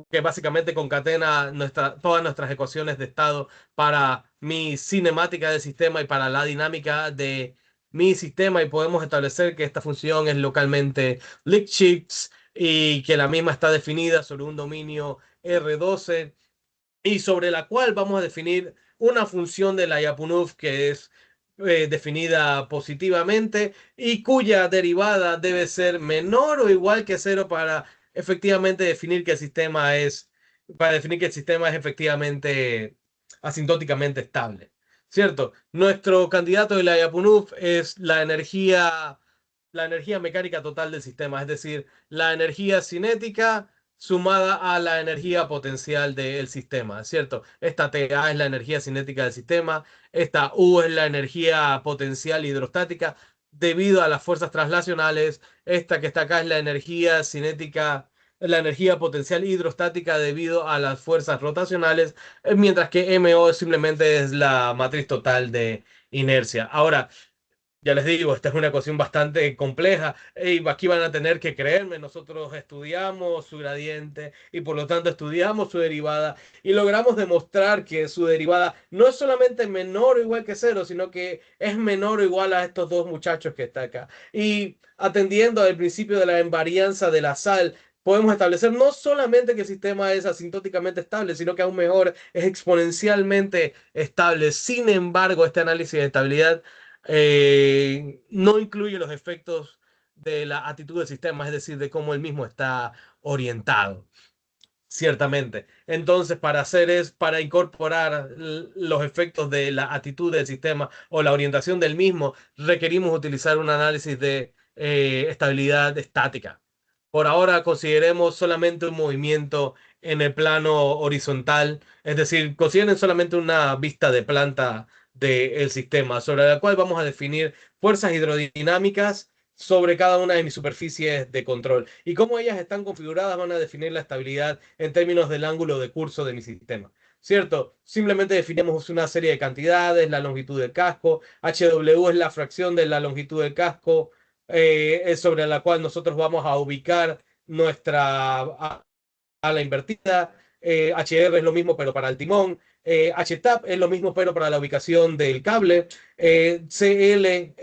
S2: que básicamente concatena todas nuestras ecuaciones de estado para mi cinemática del sistema y para la dinámica de mi sistema, y podemos establecer que esta función es localmente Lipschitz y que la misma está definida sobre un dominio R12 y sobre la cual vamos a definir una función de la Lyapunov que es definida positivamente y cuya derivada debe ser menor o igual que cero para efectivamente definir que el sistema para definir que el sistema es efectivamente asintóticamente estable. ¿Cierto? Nuestro candidato de la Lyapunov es la energía mecánica total del sistema, es decir, la energía cinética sumada a la energía potencial del sistema, ¿cierto? Esta TA es la energía cinética del sistema, esta U es la energía potencial hidrostática debido a las fuerzas traslacionales, esta que está acá es la energía cinética, la energía potencial hidrostática debido a las fuerzas rotacionales, mientras que MO simplemente es la matriz total de inercia. Ahora, ya les digo, esta es una ecuación bastante compleja y aquí van a tener que creerme, nosotros estudiamos su gradiente y por lo tanto estudiamos su derivada y logramos demostrar que su derivada no es solamente menor o igual que cero, sino que es menor o igual a estos dos muchachos que está acá. Y atendiendo al principio de la invarianza de la sal, podemos establecer no solamente que el sistema es asintóticamente estable, sino que aún mejor es exponencialmente estable. Sin embargo, este análisis de estabilidad no incluye los efectos de la actitud del sistema, es decir, de cómo el mismo está orientado, ciertamente. Entonces, para incorporar los efectos de la actitud del sistema o la orientación del mismo, requerimos utilizar un análisis de estabilidad estática. Por ahora consideremos solamente un movimiento en el plano horizontal, es decir, consideren solamente una vista de planta del sistema, sobre la cual vamos a definir fuerzas hidrodinámicas sobre cada una de mis superficies de control. Y cómo ellas están configuradas van a definir la estabilidad en términos del ángulo de curso de mi sistema. ¿Cierto? Simplemente definimos una serie de cantidades, la longitud del casco, HW es la fracción de la longitud del casco, es sobre la cual nosotros vamos a ubicar nuestra ala invertida, HR es lo mismo pero para el timón, HTAP es lo mismo pero para la ubicación del cable, CL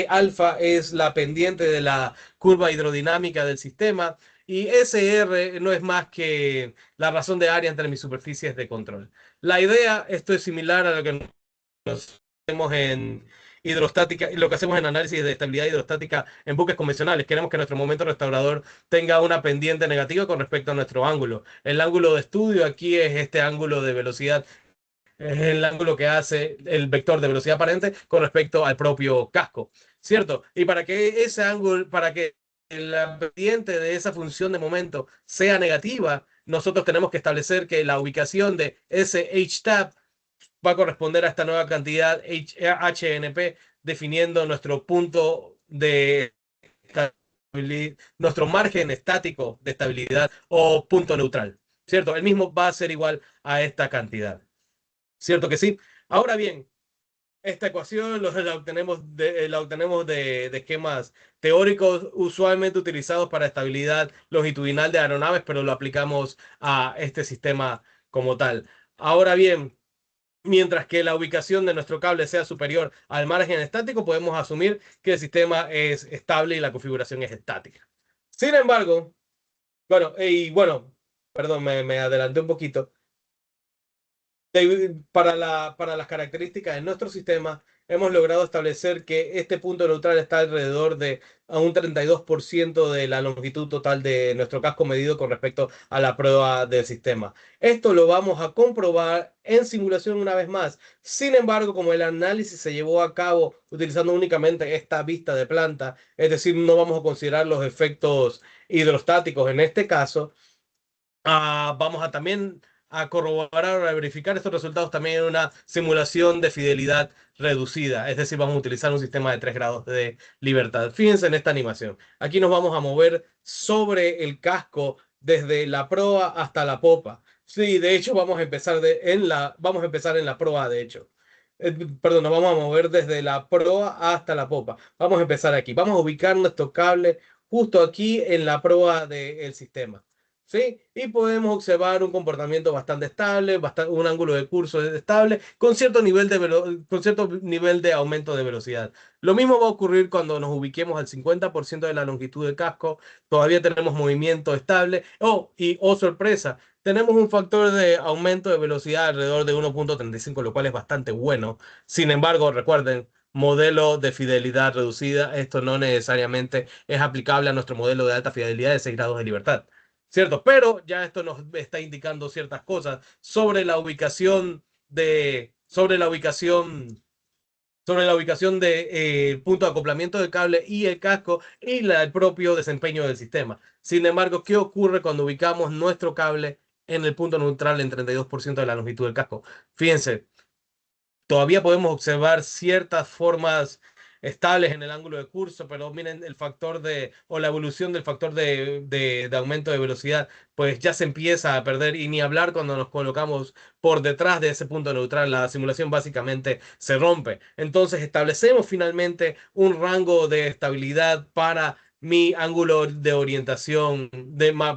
S2: alfa es la pendiente de la curva hidrodinámica del sistema y SR no es más que la razón de área entre mis superficies de control. La idea, esto es similar a lo que nos hacemos en hidrostática, lo que hacemos en análisis de estabilidad hidrostática en buques convencionales. Queremos que nuestro momento restaurador tenga una pendiente negativa con respecto a nuestro ángulo. El ángulo de estudio aquí es este ángulo de velocidad, es el ángulo que hace el vector de velocidad aparente con respecto al propio casco, ¿cierto? Y para que ese ángulo, para que la pendiente de esa función de momento sea negativa, nosotros tenemos que establecer que la ubicación de ese h-tab va a corresponder a esta nueva cantidad HNP, definiendo nuestro punto de nuestro margen estático de estabilidad o punto neutral, ¿cierto? El mismo va a ser igual a esta cantidad, ¿cierto que sí? Ahora bien, esta ecuación la obtenemos de esquemas teóricos usualmente utilizados para estabilidad longitudinal de aeronaves, pero lo aplicamos a este sistema como tal. Ahora bien, mientras que la ubicación de nuestro cable sea superior al margen estático, podemos asumir que el sistema es estable y la configuración es estática. Sin embargo, perdón, me adelanté un poquito. Para las características de nuestro sistema, hemos logrado establecer que este punto neutral está alrededor de a un 32% de la longitud total de nuestro casco medido con respecto a la prueba del sistema. Esto lo vamos a comprobar en simulación una vez más. Sin embargo, como el análisis se llevó a cabo utilizando únicamente esta vista de planta, es decir, no vamos a considerar los efectos hidrostáticos en este caso, vamos a también a corroborar o a verificar estos resultados también en una simulación de fidelidad reducida. Es decir, vamos a utilizar un sistema de 3 grados de libertad. Fíjense en esta animación. Aquí nos vamos a mover sobre el casco desde la proa hasta la popa. Sí, de hecho vamos a empezar en la proa, de hecho. Perdón, nos vamos a mover desde la proa hasta la popa. Vamos a empezar aquí. Vamos a ubicar nuestro cable justo aquí en la proa del sistema. ¿Sí? Y podemos observar un comportamiento bastante estable, un ángulo de curso estable, con cierto nivel de aumento de velocidad. Lo mismo va a ocurrir cuando nos ubiquemos al 50% de la longitud del casco, todavía tenemos movimiento estable. Oh, sorpresa, tenemos un factor de aumento de velocidad alrededor de 1.35, lo cual es bastante bueno. Sin embargo, recuerden, modelo de fidelidad reducida, esto no necesariamente es aplicable a nuestro modelo de alta fidelidad de 6 grados de libertad. ¿Cierto? Pero ya esto nos está indicando ciertas cosas sobre la ubicación sobre la ubicación de punto de acoplamiento del cable y el casco y el propio desempeño del sistema. Sin embargo, ¿qué ocurre cuando ubicamos nuestro cable en el punto neutral en 32% de la longitud del casco? Fíjense, todavía podemos observar ciertas formas estables en el ángulo de curso, pero miren el factor o la evolución del factor de aumento de velocidad, pues ya se empieza a perder y ni hablar cuando nos colocamos por detrás de ese punto neutral, la simulación básicamente se rompe. Entonces establecemos finalmente un rango de estabilidad para mi ángulo de orientación,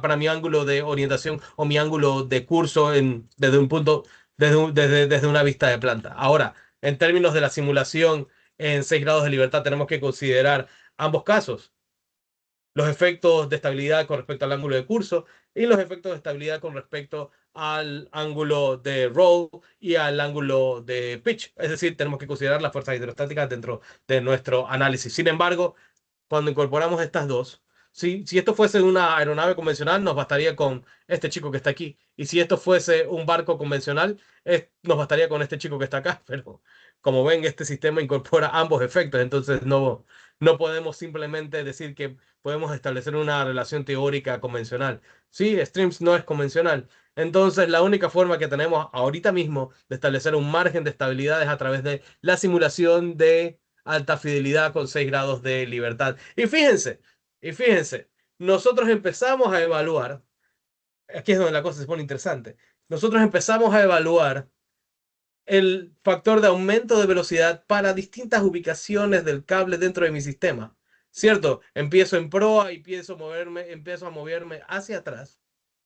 S2: para mi ángulo de orientación o mi ángulo de curso desde un punto desde una vista de planta. Ahora, en términos de la simulación en 6 grados de libertad, tenemos que considerar ambos casos, los efectos de estabilidad con respecto al ángulo de curso y los efectos de estabilidad con respecto al ángulo de roll y al ángulo de pitch. Es decir, tenemos que considerar las fuerzas hidrostáticas dentro de nuestro análisis. Sin embargo, cuando incorporamos estas dos, si esto fuese una aeronave convencional, nos bastaría con este chico que está aquí. Y si esto fuese un barco convencional, nos bastaría con este chico que está acá. Pero como ven, este sistema incorpora ambos efectos. Entonces no podemos simplemente decir que podemos establecer una relación teórica convencional. Sí, Streams no es convencional. Entonces, la única forma que tenemos ahorita mismo de establecer un margen de estabilidad es a través de la simulación de alta fidelidad con 6 grados de libertad. Y fíjense, nosotros empezamos a evaluar, aquí es donde la cosa se pone interesante, nosotros empezamos a evaluar el factor de aumento de velocidad para distintas ubicaciones del cable dentro de mi sistema. ¿Cierto? Empiezo en proa y empiezo a moverme hacia atrás,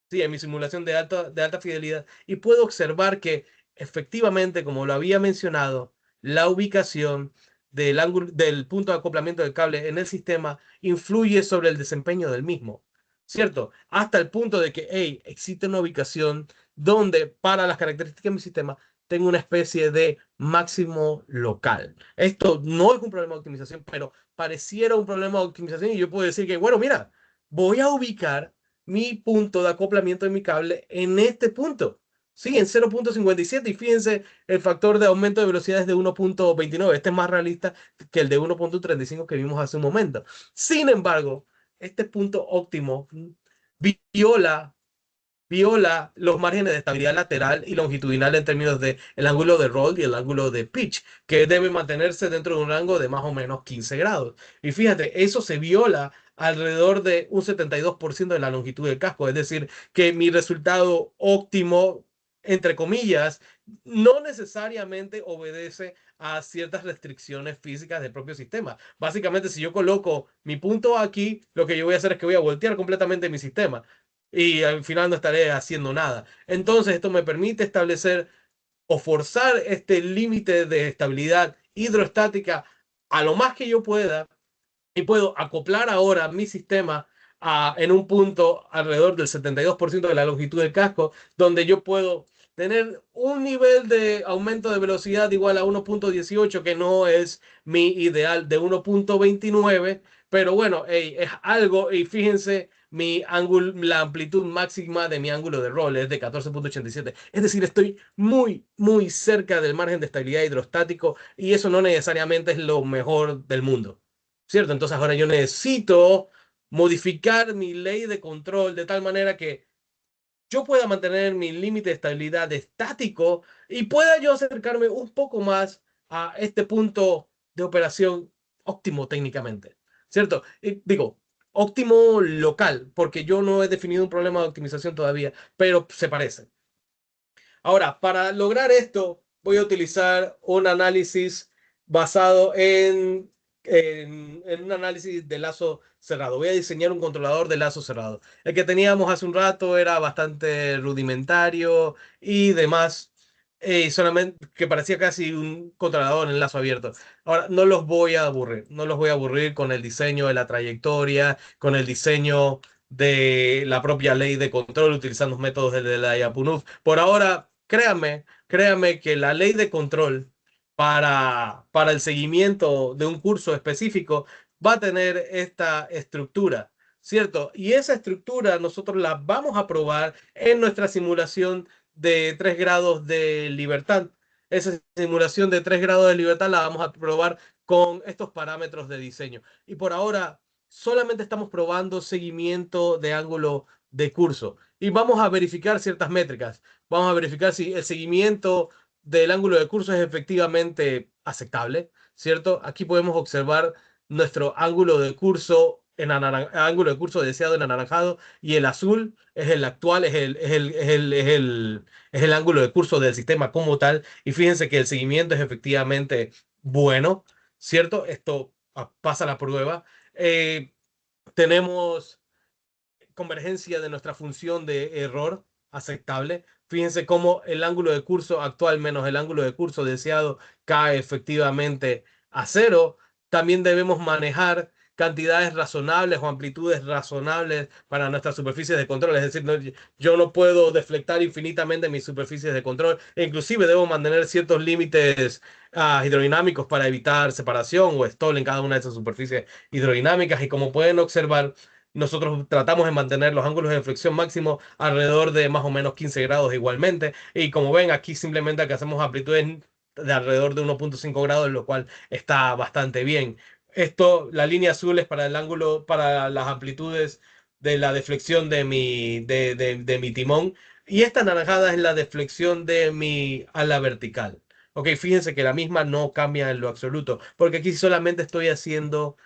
S2: sí, en mi simulación de alta fidelidad, y puedo observar que efectivamente, como lo había mencionado, la ubicación del punto de acoplamiento del cable en el sistema influye sobre el desempeño del mismo, ¿cierto? Hasta el punto de que, hey, existe una ubicación donde para las características de mi sistema tengo una especie de máximo local. Esto no es un problema de optimización, pero pareciera un problema de optimización y yo puedo decir que, bueno, mira, voy a ubicar mi punto de acoplamiento de mi cable en este punto. Sí, en 0.57 y fíjense, el factor de aumento de velocidad es de 1.29. Este es más realista que el de 1.35 que vimos hace un momento. Sin embargo, este punto óptimo viola los márgenes de estabilidad lateral y longitudinal en términos de el ángulo de roll y el ángulo de pitch, que debe mantenerse dentro de un rango de más o menos 15 grados. Y fíjate, eso se viola alrededor de un 72% de la longitud del casco, es decir, que mi resultado óptimo, entre comillas, no necesariamente obedece a ciertas restricciones físicas del propio sistema. Básicamente, si yo coloco mi punto aquí, lo que yo voy a hacer es que voy a voltear completamente mi sistema y al final no estaré haciendo nada. Entonces, esto me permite establecer o forzar este límite de estabilidad hidroestática a lo más que yo pueda y puedo acoplar ahora mi sistema en un punto alrededor del 72% de la longitud del casco, donde yo puedo tener un nivel de aumento de velocidad igual a 1.18, que no es mi ideal de 1.29, pero bueno, hey, es algo, y fíjense, la amplitud máxima de mi ángulo de roll es de 14.87. Es decir, estoy muy, muy cerca del margen de estabilidad hidrostático y eso no necesariamente es lo mejor del mundo. ¿Cierto? Entonces ahora yo necesito modificar mi ley de control de tal manera que yo pueda mantener mi límite de estabilidad estático y pueda yo acercarme un poco más a este punto de operación óptimo técnicamente. ¿Cierto? Y digo, óptimo local, porque yo no he definido un problema de optimización todavía, pero se parece. Ahora, para lograr esto, voy a utilizar un análisis basado en un análisis de lazo cerrado. Voy a diseñar un controlador de lazo cerrado. El que teníamos hace un rato era bastante rudimentario y demás, solamente que parecía casi un controlador en lazo abierto. Ahora, no los voy a aburrir, no los voy a aburrir con el diseño de la trayectoria, con el diseño de la propia ley de control utilizando los métodos de la IAPUNUF. Por ahora, créame que la ley de control para el seguimiento de un curso específico va a tener esta estructura, ¿cierto? Y esa estructura nosotros la vamos a probar en nuestra simulación de 3 grados de libertad. Esa simulación de 3 grados de libertad la vamos a probar con estos parámetros de diseño. Y por ahora solamente estamos probando seguimiento de ángulo de curso y vamos a verificar ciertas métricas. Vamos a verificar si el seguimiento del ángulo de curso es efectivamente aceptable, ¿cierto? Aquí podemos observar nuestro ángulo de curso ángulo de curso deseado en anaranjado y el azul es el actual, es el ángulo de curso del sistema como tal. Y fíjense que el seguimiento es efectivamente bueno, ¿cierto? Esto pasa la prueba. Tenemos convergencia de nuestra función de error aceptable. Fíjense cómo el ángulo de curso actual menos el ángulo de curso deseado cae efectivamente a cero. También debemos manejar cantidades razonables o amplitudes razonables para nuestras superficies de control. Es decir, yo no puedo deflectar infinitamente mis superficies de control. E inclusive debo mantener ciertos límites hidrodinámicos para evitar separación o stall en cada una de esas superficies hidrodinámicas. Y como pueden observar, nosotros tratamos de mantener los ángulos de flexión máximo alrededor de más o menos 15 grados igualmente. Y como ven, aquí simplemente hacemos amplitudes de alrededor de 1.5 grados, lo cual está bastante bien. La línea azul es para el ángulo, para las amplitudes de la deflexión de mi timón. Y esta naranjada es la deflexión de mi ala vertical. Ok, fíjense que la misma no cambia en lo absoluto, porque aquí solamente estoy haciendo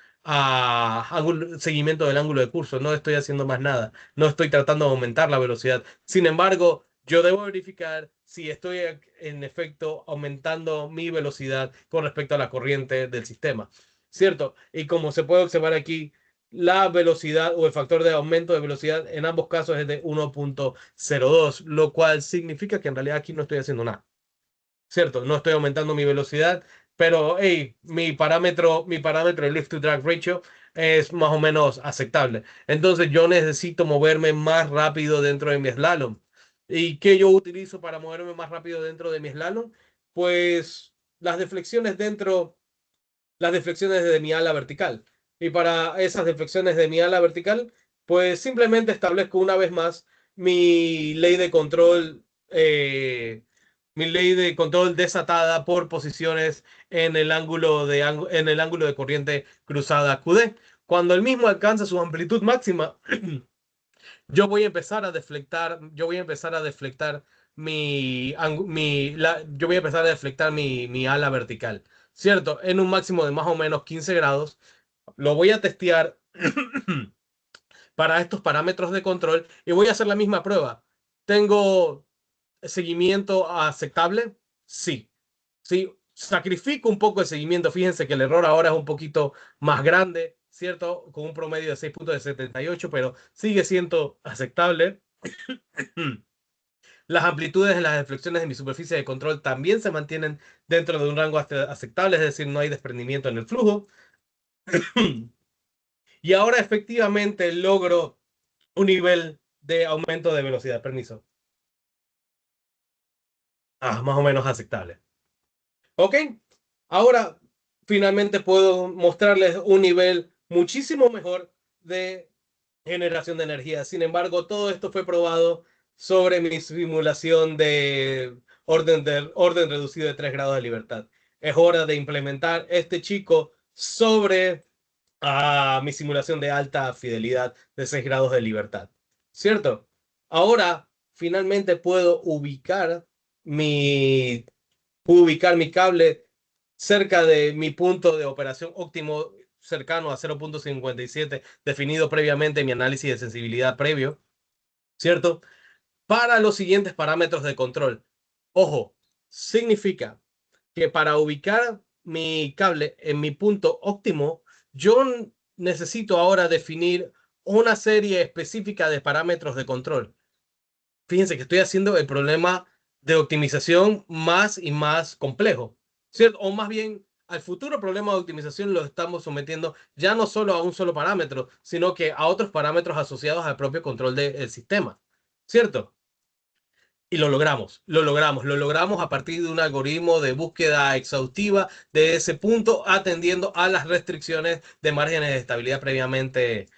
S2: seguimiento del ángulo de curso, no estoy haciendo más nada, no estoy tratando de aumentar la velocidad. Sin embargo, yo debo verificar si estoy en efecto aumentando mi velocidad con respecto a la corriente del sistema, ¿cierto? Y como se puede observar aquí, la velocidad o el factor de aumento de velocidad en ambos casos es de 1,02, lo cual significa que en realidad aquí no estoy haciendo nada. ¿Cierto? No estoy aumentando mi velocidad, pero hey, mi parámetro de lift to drag ratio es más o menos aceptable. Entonces yo necesito moverme más rápido dentro de mi slalom. ¿Y qué yo utilizo para moverme más rápido dentro de mi slalom? Pues las deflexiones las deflexiones de mi ala vertical. Y para esas deflexiones de mi ala vertical, pues simplemente establezco una vez más mi ley de control, mi ley de control desatada por posiciones en el ángulo de corriente cruzada QD. Cuando el mismo alcanza su amplitud máxima, yo voy a empezar a deflectar yo voy a empezar a deflectar mi ala vertical, ¿cierto? En un máximo de más o menos 15 grados. Lo voy a testear para estos parámetros de control y voy a hacer la misma prueba. ¿Tengo seguimiento aceptable? Sí. Sí, sacrifico un poco el seguimiento. Fíjense que el error ahora es un poquito más grande, ¿cierto? Con un promedio de 6,78, pero sigue siendo aceptable. Las amplitudes en las deflexiones de mi superficie de control también se mantienen dentro de un rango aceptable, es decir, no hay desprendimiento en el flujo. Y ahora efectivamente logro un nivel de aumento de velocidad. Permiso. Más o menos aceptable. Ok, ahora finalmente puedo mostrarles un nivel muchísimo mejor de generación de energía. Sin embargo, todo esto fue probado sobre mi simulación de orden reducido de 3 grados de libertad. Es hora de implementar este chico sobre mi simulación de alta fidelidad de 6 grados de libertad. ¿Cierto? Ahora finalmente puedo ubicar mi cable cerca de mi punto de operación óptimo cercano a 0,57 definido previamente en mi análisis de sensibilidad previo, ¿cierto? Para los siguientes parámetros de control. Ojo, significa que para ubicar mi cable en mi punto óptimo, yo necesito ahora definir una serie específica de parámetros de control. Fíjense que estoy haciendo el problema de optimización más y más complejo, ¿cierto? O más bien, al futuro problema de optimización lo estamos sometiendo ya no solo a un solo parámetro, sino que a otros parámetros asociados al propio control del sistema, ¿cierto? Y lo logramos a partir de un algoritmo de búsqueda exhaustiva de ese punto, atendiendo a las restricciones de márgenes de estabilidad previamente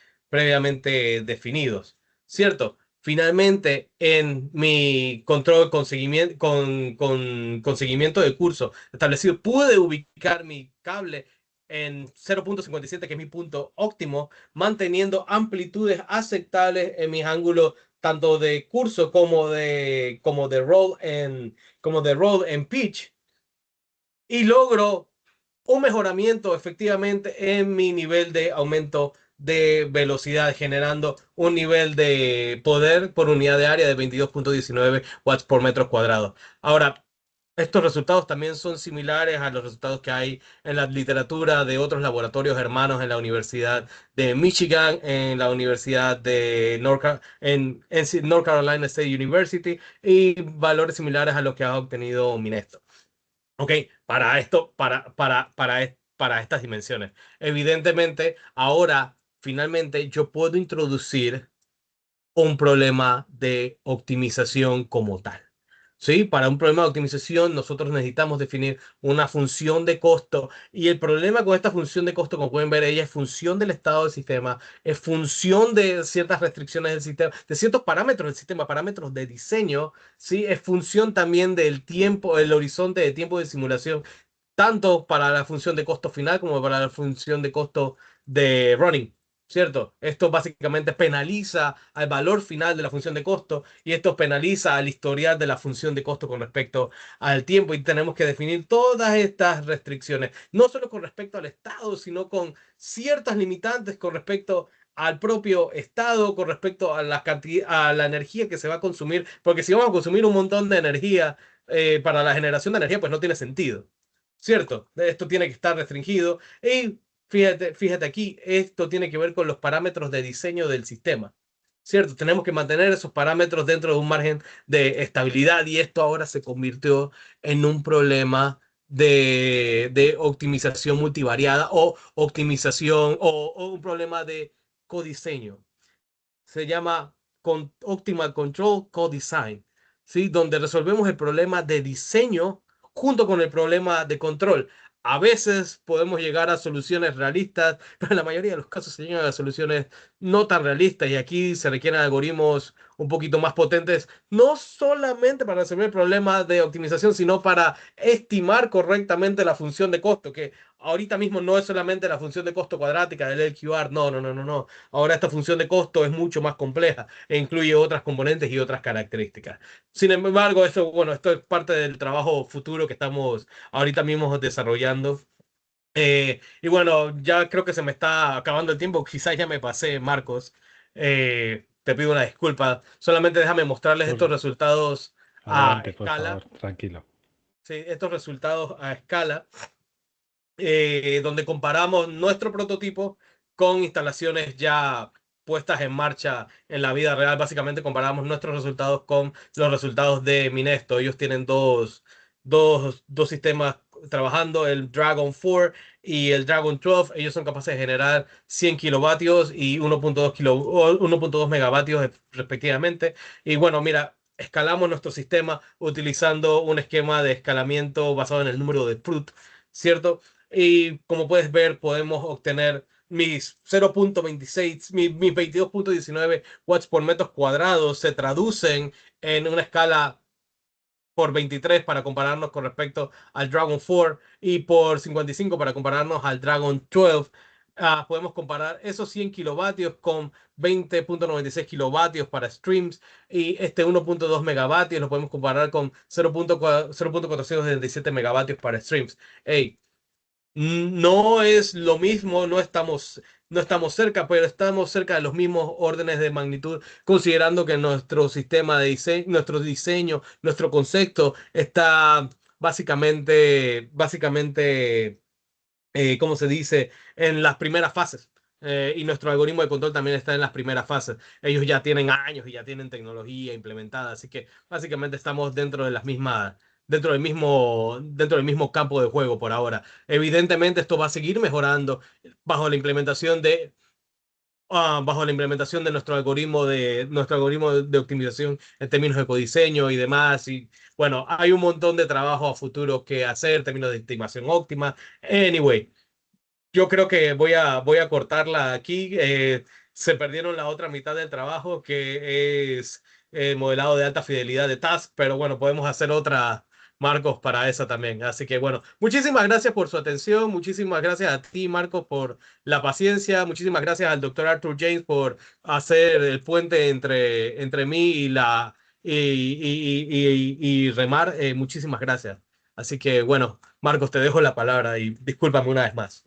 S2: definidos, ¿cierto? Finalmente, en mi control con seguimiento de curso establecido, pude ubicar mi cable en 0,57, que es mi punto óptimo, manteniendo amplitudes aceptables en mis ángulos tanto de curso como de roll en pitch, y logro un mejoramiento efectivamente en mi nivel de aumento de velocidad, generando un nivel de poder por unidad de área de 22,19 watts por metro cuadrado. Ahora, estos resultados también son similares a los resultados que hay en la literatura de otros laboratorios hermanos en la Universidad de Michigan, en la Universidad de North Carolina State University, y valores similares a los que ha obtenido Minesto. Ok, para estas dimensiones. Evidentemente, ahora finalmente yo puedo introducir un problema de optimización como tal. ¿Sí? Para un problema de optimización, nosotros necesitamos definir una función de costo, y el problema con esta función de costo, como pueden ver, ella es función del estado del sistema, es función de ciertas restricciones del sistema, de ciertos parámetros del sistema, parámetros de diseño, ¿sí? Es función también del tiempo, el horizonte de tiempo de simulación, tanto para la función de costo final como para la función de costo de running. ¿cierto? Esto básicamente penaliza al valor final de la función de costo y esto penaliza al historial de la función de costo con respecto al tiempo y tenemos que definir todas estas restricciones, no solo con respecto al Estado, sino con ciertas limitantes con respecto al propio Estado, con respecto a a la energía que se va a consumir, porque si vamos a consumir un montón de energía para la generación de energía, pues no tiene sentido. ¿Cierto? Esto tiene que estar restringido y fíjate aquí, esto tiene que ver con los parámetros de diseño del sistema. ¿Cierto? Tenemos que mantener esos parámetros dentro de un margen de estabilidad y esto ahora se convirtió en un problema de optimización multivariada o optimización o un problema de codiseño. Se llama Optimal Control Co-Design, ¿sí? Donde resolvemos el problema de diseño junto con el problema de control. A veces podemos llegar a soluciones realistas, pero en la mayoría de los casos se llegan a soluciones no tan realistas y aquí se requieren algoritmos un poquito más potentes, no solamente para resolver problemas de optimización, sino para estimar correctamente la función de costo, que ahorita mismo no es solamente la función de costo cuadrática del LQR, no, no, no, no, no. Ahora esta función de costo es mucho más compleja e incluye otras componentes y otras características. Sin embargo, esto, bueno, esto es parte del trabajo futuro que estamos ahorita mismo desarrollando. Y bueno, ya creo que se me está acabando el tiempo. Quizás ya me pasé, Marcos. Te pido una disculpa. Solamente déjame mostrarles
S1: Pues
S2: estos resultados a
S1: adelante, por favor,
S2: escala.
S1: tranquilo.
S2: Sí, estos resultados a escala donde comparamos nuestro prototipo con instalaciones ya puestas en marcha en la vida real. Básicamente comparamos nuestros resultados con los resultados de Minesto. Ellos tienen dos sistemas trabajando, el Dragon 4 y el Dragon 12. Ellos son capaces de generar 100 kilovatios y 1.2 megavatios respectivamente. Y bueno, mira, escalamos nuestro sistema utilizando un esquema de escalamiento basado en el número de Prout, ¿cierto? Y como puedes ver, podemos obtener mis 0.26, mis 22.19 watts por metro cuadrado se traducen en una escala por 23 para compararnos con respecto al Dragon 4 y por 55 para compararnos al Dragon 12. Podemos comparar esos 100 kilovatios con 20.96 kilovatios para streams y este 1.2 megavatios lo podemos comparar con 0.477 megavatios para streams. Hey, no es lo mismo, no estamos cerca, pero estamos cerca de los mismos órdenes de magnitud, considerando que nuestro sistema de diseño, nuestro diseño, nuestro concepto está básicamente, ¿cómo se dice?, en las primeras fases. Y nuestro algoritmo de control también está en las primeras fases. Ellos ya tienen años y ya tienen tecnología implementada, así que básicamente estamos dentro de las mismas, dentro del mismo campo de juego por ahora. Evidentemente esto va a seguir mejorando bajo la implementación bajo la implementación de nuestro algoritmo de optimización en términos de codiseño y demás. Y bueno, hay un montón de trabajo a futuro que hacer en términos de estimación óptima. Anyway, yo creo que voy a cortarla aquí. Se perdieron la otra mitad del trabajo, que es modelado de alta fidelidad de task, pero bueno, podemos hacer otra, Marcos, para eso también. Así que bueno, muchísimas gracias por su atención, muchísimas gracias a ti, Marcos, por la paciencia, muchísimas gracias al doctor Arthur James por hacer el puente entre mí y Remar. Muchísimas gracias. Así que bueno, Marcos, te dejo la palabra y discúlpame una vez más.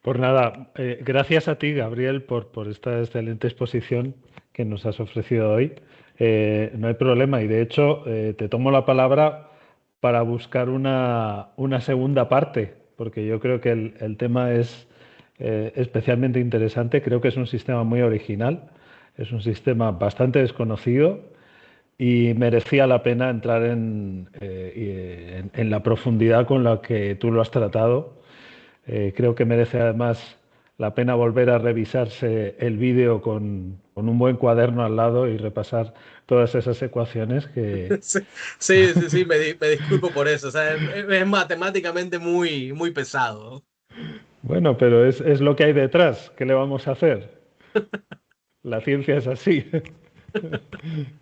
S1: Pues nada, gracias a ti, Gabriel, por esta excelente exposición que nos has ofrecido hoy. No hay problema y de hecho te tomo la palabra para buscar una segunda parte, porque yo creo que el tema es especialmente interesante. Creo que es un sistema muy original, es un sistema bastante desconocido y merecía la pena entrar en la profundidad con la que tú lo has tratado. Creo que merece además la pena volver a revisarse el vídeo con un buen cuaderno al lado y repasar todas esas ecuaciones que,
S2: Sí, sí, sí, sí, me disculpo por eso. O sea, es matemáticamente muy pesado.
S1: bueno, pero es lo que hay detrás. ¿Qué le vamos a hacer? La ciencia es así,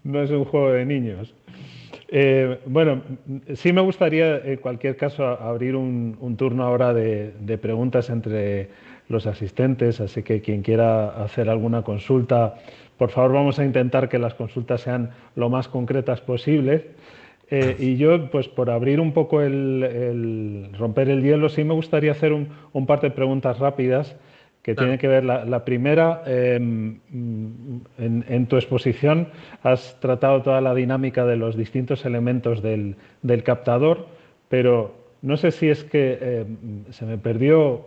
S1: no es un juego de niños. Bueno, sí me gustaría, en cualquier caso, abrir un turno ahora de preguntas entre los asistentes, así que quien quiera hacer alguna consulta, por favor vamos a intentar que las consultas sean lo más concretas posibles. Y yo, pues por abrir un poco romper el hielo, sí me gustaría hacer un par de preguntas rápidas que tienen
S2: Claro,
S1: que ver. La primera, en tu exposición has tratado toda la dinámica de los distintos elementos del captador, pero no sé si es que se me perdió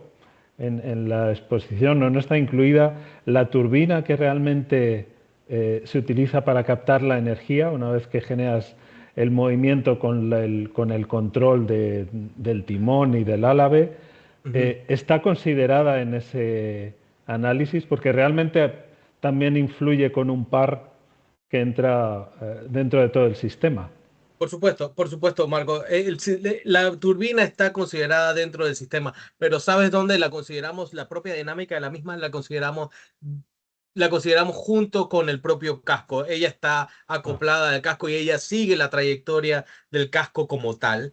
S1: en la exposición o no está incluida la turbina que realmente se utiliza para captar la energía una vez que generas el movimiento con el control del timón y del álave.
S2: ujú.
S1: ¿Está considerada en ese análisis? Porque realmente también influye con un par que entra dentro de todo el sistema.
S2: Por supuesto, Marco. La turbina está considerada dentro del sistema, pero ¿sabes dónde la consideramos? La propia dinámica de la misma la consideramos junto con el propio casco. Ella está
S1: Ah,
S2: acoplada al casco y ella sigue la trayectoria del casco como tal.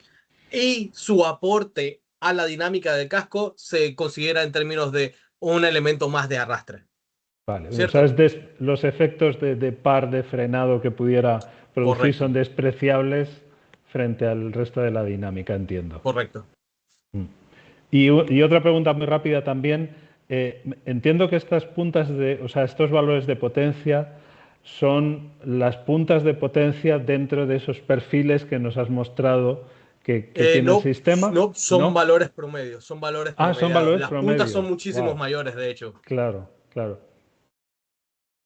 S2: Y su aporte a la dinámica del casco se considera en términos de un elemento más de arrastre,
S1: vale. O sea,
S2: ¿cierto?
S1: los efectos de par de frenado que pudiera producir
S2: Correcto,
S1: son despreciables frente al resto de la dinámica, entiendo.
S2: correcto.
S1: Mm. Y otra pregunta muy rápida también. Entiendo que estas puntas o sea, estos valores de potencia son las puntas de potencia dentro de esos perfiles que nos has mostrado que tiene el
S2: No,
S1: sistema,
S2: no, son
S1: ¿no?
S2: valores promedios, son valores
S1: Ah, son
S2: promediados.
S1: valores
S2: Las puntas son
S1: promedios.
S2: muchísimos
S1: Wow,
S2: mayores, de hecho.
S1: claro, claro.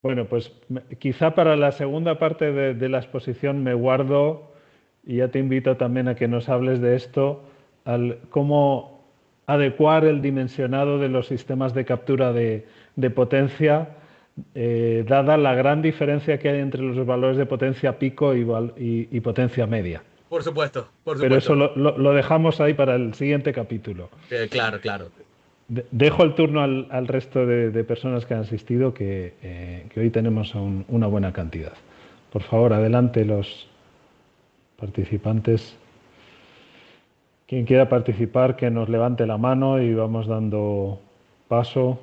S1: Bueno, pues quizá para la segunda parte de la exposición me guardo y ya te invito también a que nos hables de esto, cómo adecuar el dimensionado de los sistemas de captura de potencia, dada la gran diferencia que hay entre los valores de potencia pico y potencia media.
S2: Por supuesto, por
S1: Pero eso
S2: supuesto.
S1: lo dejamos ahí para el siguiente capítulo.
S2: Claro, claro.
S1: Dejo el turno al resto de personas que han asistido, que hoy tenemos una buena cantidad. Por favor, adelante los participantes. Quien quiera participar, que nos levante la mano y vamos dando paso.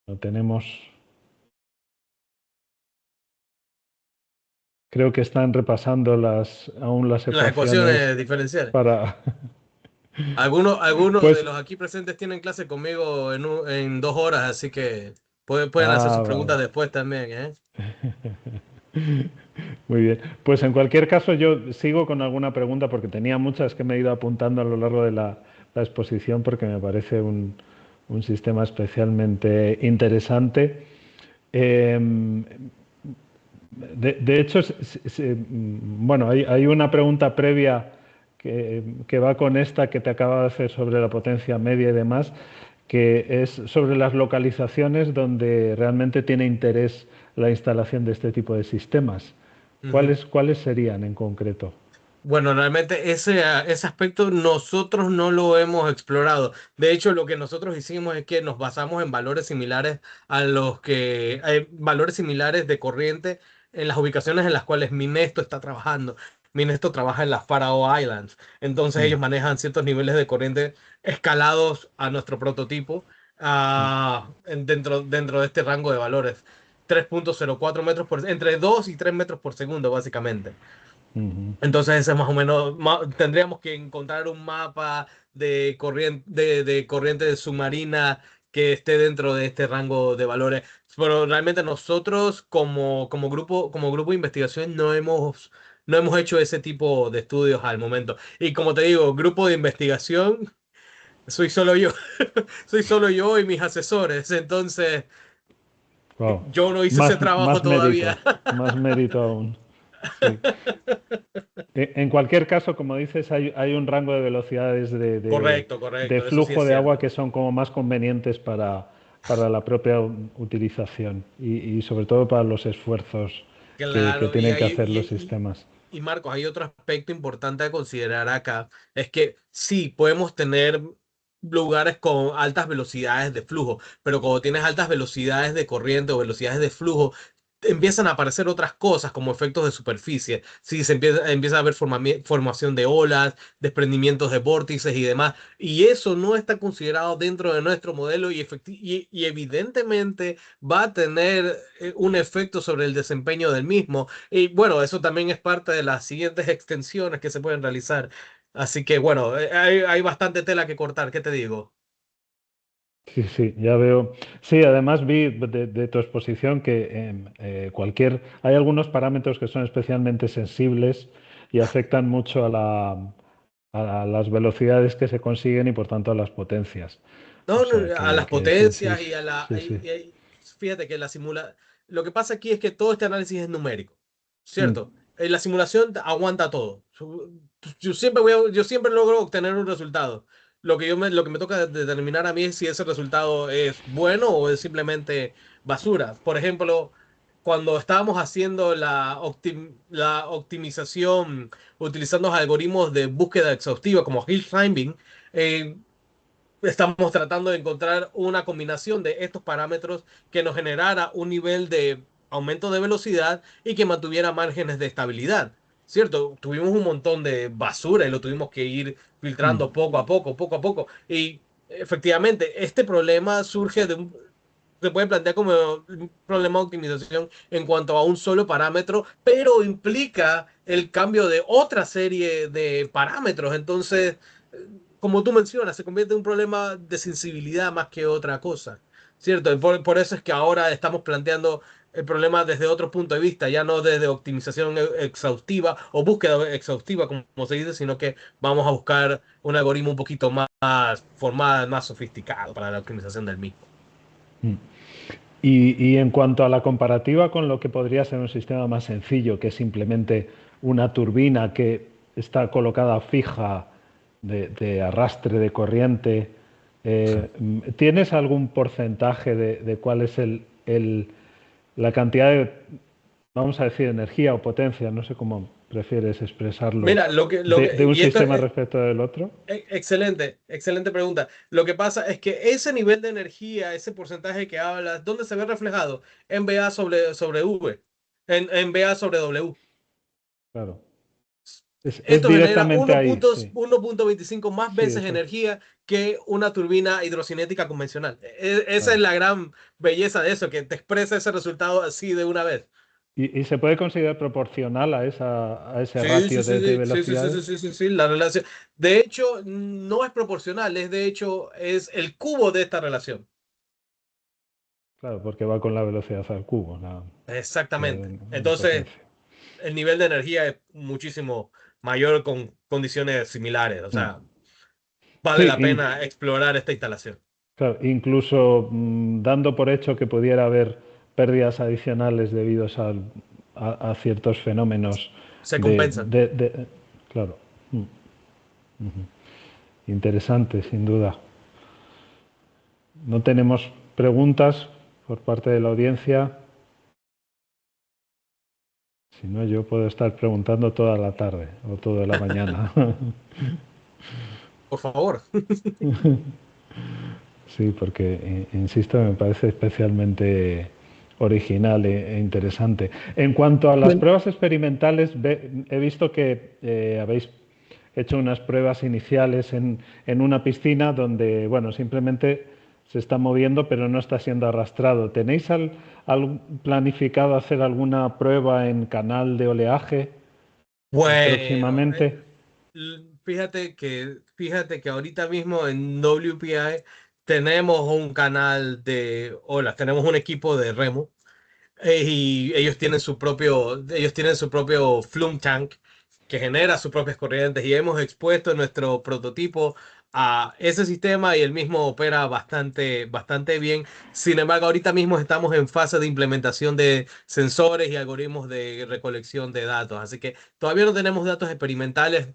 S1: Lo tenemos. Creo que están repasando aún las
S2: Las
S1: ecuaciones
S2: ecuaciones diferenciales.
S1: para...
S2: Algunos de
S1: Pues,
S2: los aquí presentes tienen clase conmigo en 2 horas, así que pueden hacer sus
S1: vale.
S2: preguntas después también, ¿eh?
S1: Muy bien. Pues en cualquier caso yo sigo con alguna pregunta porque tenía muchas que me he ido apuntando a lo largo de la exposición porque me parece un sistema especialmente interesante. Eh, de hecho, bueno, hay una pregunta previa que va con esta que te acaba de hacer sobre la potencia media y demás, que es sobre las localizaciones donde realmente tiene interés la instalación de este tipo de sistemas.
S2: Ujú.
S1: ¿Cuáles serían en concreto?
S2: Bueno, realmente ese aspecto nosotros no lo hemos explorado. De hecho, lo que nosotros hicimos es que nos basamos en valores similares a los que hay valores similares de corriente en las ubicaciones en las cuales Minesto está trabajando. Minesto trabaja en las Faroe Islands. Entonces
S1: Mm,
S2: ellos manejan ciertos niveles de corriente escalados a nuestro prototipo
S1: mm,
S2: dentro de este rango de valores. 3,04 metros entre 2 y 3 metros por segundo, básicamente.
S1: mhm,
S2: Entonces, ese es más o menos, tendríamos que encontrar un mapa de corriente submarina que esté dentro de este rango de valores. Pero realmente nosotros como grupo de investigación no hemos hecho ese tipo de estudios al momento. Y como te digo, grupo de investigación, soy solo yo. Soy solo yo y mis asesores. Entonces,
S1: wow.
S2: yo no hice ese trabajo todavía.
S1: Más mérito aún. Sí. En cualquier caso, como dices, hay un rango de velocidades
S2: Correcto,
S1: de
S2: correcto. Eso sí es
S1: flujo de agua
S2: cierto.
S1: que son como más convenientes para la propia utilización y sobre todo para los esfuerzos que
S2: Claro,
S1: tienen que hacer los sistemas.
S2: y Marcos, hay otro aspecto importante a considerar acá, es que sí, podemos tener lugares con altas velocidades de flujo, pero cuando tienes altas velocidades de corriente o velocidades de flujo, empiezan a aparecer otras cosas como efectos de superficie. Sí, empieza a haber formación de olas, desprendimientos de vórtices y demás. Y eso no está considerado dentro de nuestro modelo y evidentemente va a tener un efecto sobre el desempeño del mismo. Y bueno, eso también es parte de las siguientes extensiones que se pueden realizar. Así que bueno, hay bastante tela que cortar, ¿qué te digo?
S1: Sí, sí, ya veo. Sí, además vi de tu exposición que hay algunos parámetros que son especialmente sensibles y afectan mucho a las velocidades que se consiguen y por tanto a las potencias. O
S2: No,
S1: sea
S2: no, a las
S1: que sí,
S2: potencias y a la...
S1: sí, sí.
S2: fíjate que la simula... Lo que pasa aquí es que todo este análisis es numérico,
S1: Mm,
S2: ¿cierto? La simulación aguanta todo. Yo siempre logro obtener un resultado. Lo que me toca determinar a mí es si ese resultado es bueno o es simplemente basura. Por ejemplo, cuando estábamos haciendo la optimización utilizando los algoritmos de búsqueda exhaustiva como Hill Climbing, eh, estamos tratando de encontrar una combinación de estos parámetros que nos generara un nivel de aumento de velocidad y que mantuviera márgenes de estabilidad. ¿Cierto? Tuvimos un montón de basura y lo tuvimos que ir
S1: mm,
S2: filtrando poco a poco, poco a poco. Y efectivamente, este problema surge se puede plantear como un problema de optimización en cuanto a un solo parámetro, pero implica el cambio de otra serie de parámetros. Entonces, como tú mencionas, se convierte en un problema de sensibilidad más que otra cosa, ¿cierto? Y por eso es que ahora estamos planteando el problema desde otro punto de vista, ya no desde optimización exhaustiva o búsqueda exhaustiva, como se dice, sino que vamos a buscar un algoritmo un poquito más formal, más sofisticado para la optimización del mismo.
S1: mm. Y en cuanto a la comparativa con lo que podría ser un sistema más sencillo, que es simplemente una turbina que está colocada fija de arrastre de corriente, ¿tienes algún porcentaje de cuál es la cantidad de, vamos a decir, energía o potencia, no sé cómo prefieres expresarlo,
S2: Mira,
S1: de un
S2: y esto
S1: sistema
S2: es
S1: respecto del otro?
S2: excelente, excelente pregunta. Lo que pasa es que ese nivel de energía, ese porcentaje que hablas, ¿dónde se ve reflejado? En BA sobre V, en BA sobre W.
S1: Claro. Es
S2: Esto genera
S1: directamente ahí, sí.
S2: 1.25 más
S1: Sí,
S2: veces
S1: eso.
S2: energía que una turbina hidrocinética convencional. Esa es
S1: Claro.
S2: la gran belleza de eso, que te expresa ese resultado así de una vez.
S1: Y se puede considerar proporcional a ese
S2: Sí,
S1: ratio
S2: sí, sí,
S1: de
S2: sí, sí, sí, sí, sí,
S1: velocidades.
S2: sí, sí, sí, la relación. De hecho, no es proporcional, es de hecho, es el cubo de esta relación.
S1: Claro, porque va con la velocidad al cubo,
S2: Exactamente.
S1: la
S2: Entonces,
S1: potencia.
S2: el nivel de energía es muchísimo mayor con condiciones similares. O
S1: Mm.
S2: sea, vale
S1: Sí,
S2: la pena explorar esta instalación.
S1: claro, incluso dando por hecho que pudiera haber pérdidas adicionales debido a ciertos fenómenos
S2: Se compensan.
S1: claro, mm, interesante, sin duda. No tenemos preguntas por parte de la audiencia. Si no, yo puedo estar preguntando toda la tarde o toda la mañana.
S2: Por favor.
S1: Sí, porque, insisto, me parece especialmente original e interesante. En cuanto a las
S2: Bueno,
S1: pruebas experimentales, he visto que habéis hecho unas pruebas iniciales en una piscina donde, bueno, simplemente se está moviendo pero no está siendo arrastrado. ¿Tenéis planificado hacer alguna prueba en canal de oleaje
S2: bueno,
S1: próximamente?
S2: fíjate que ahorita mismo en WPI tenemos un canal de olas, tenemos un equipo de remo y ellos tienen su propio flume tank que genera sus propias corrientes y hemos expuesto nuestro prototipo a ese sistema y el mismo opera bastante, bastante bien. Sin embargo, ahorita mismo estamos en fase de implementación de sensores y algoritmos de recolección de datos, así que todavía no tenemos datos experimentales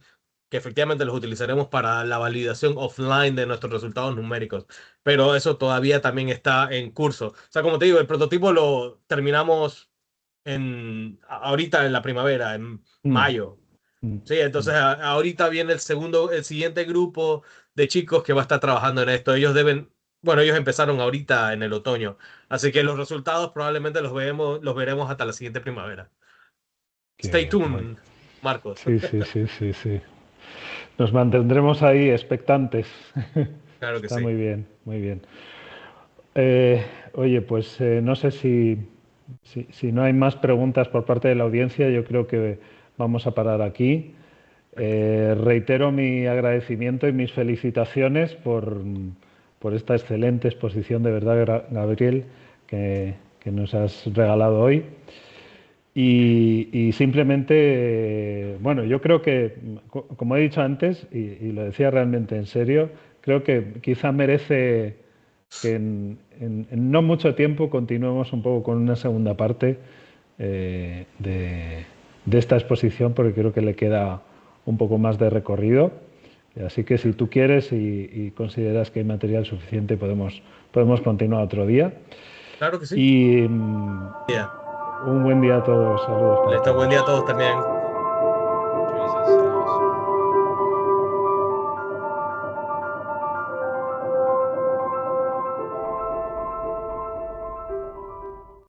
S2: que efectivamente los utilizaremos para la validación offline de nuestros resultados numéricos, pero eso todavía también está en curso. O sea, como te digo, el prototipo lo terminamos ahorita en la primavera, en
S1: Mm,
S2: mayo.
S1: mm,
S2: Sí, entonces
S1: mm.
S2: ahorita viene el siguiente grupo de chicos que va a estar trabajando en esto. Ellos deben Bueno, ellos empezaron ahorita en el otoño, así que los resultados probablemente los veremos hasta la siguiente primavera.
S1: Qué
S2: Stay
S1: bien, muy.
S2: tuned, Marcos.
S1: Sí, sí, sí, sí, sí. Nos mantendremos ahí expectantes.
S2: Claro que
S1: Está
S2: sí.
S1: muy bien, muy bien. Oye, pues no sé si no hay más preguntas por parte de la audiencia, yo creo que vamos a parar aquí. Reitero mi agradecimiento y mis felicitaciones por esta excelente exposición, de verdad, Gabriel, que nos has regalado hoy. Y simplemente, bueno, yo creo que, como he dicho antes, y lo decía realmente en serio, creo que quizá merece que en no mucho tiempo continuemos un poco con una segunda parte de esta exposición, porque creo que le queda un poco más de recorrido. Así que si tú quieres y consideras que hay material suficiente, podemos continuar otro día.
S2: Claro que sí.
S1: Y
S2: Ya.
S1: un buen día a todos. Saludos para
S2: Buen día a
S1: todos.
S2: todos también.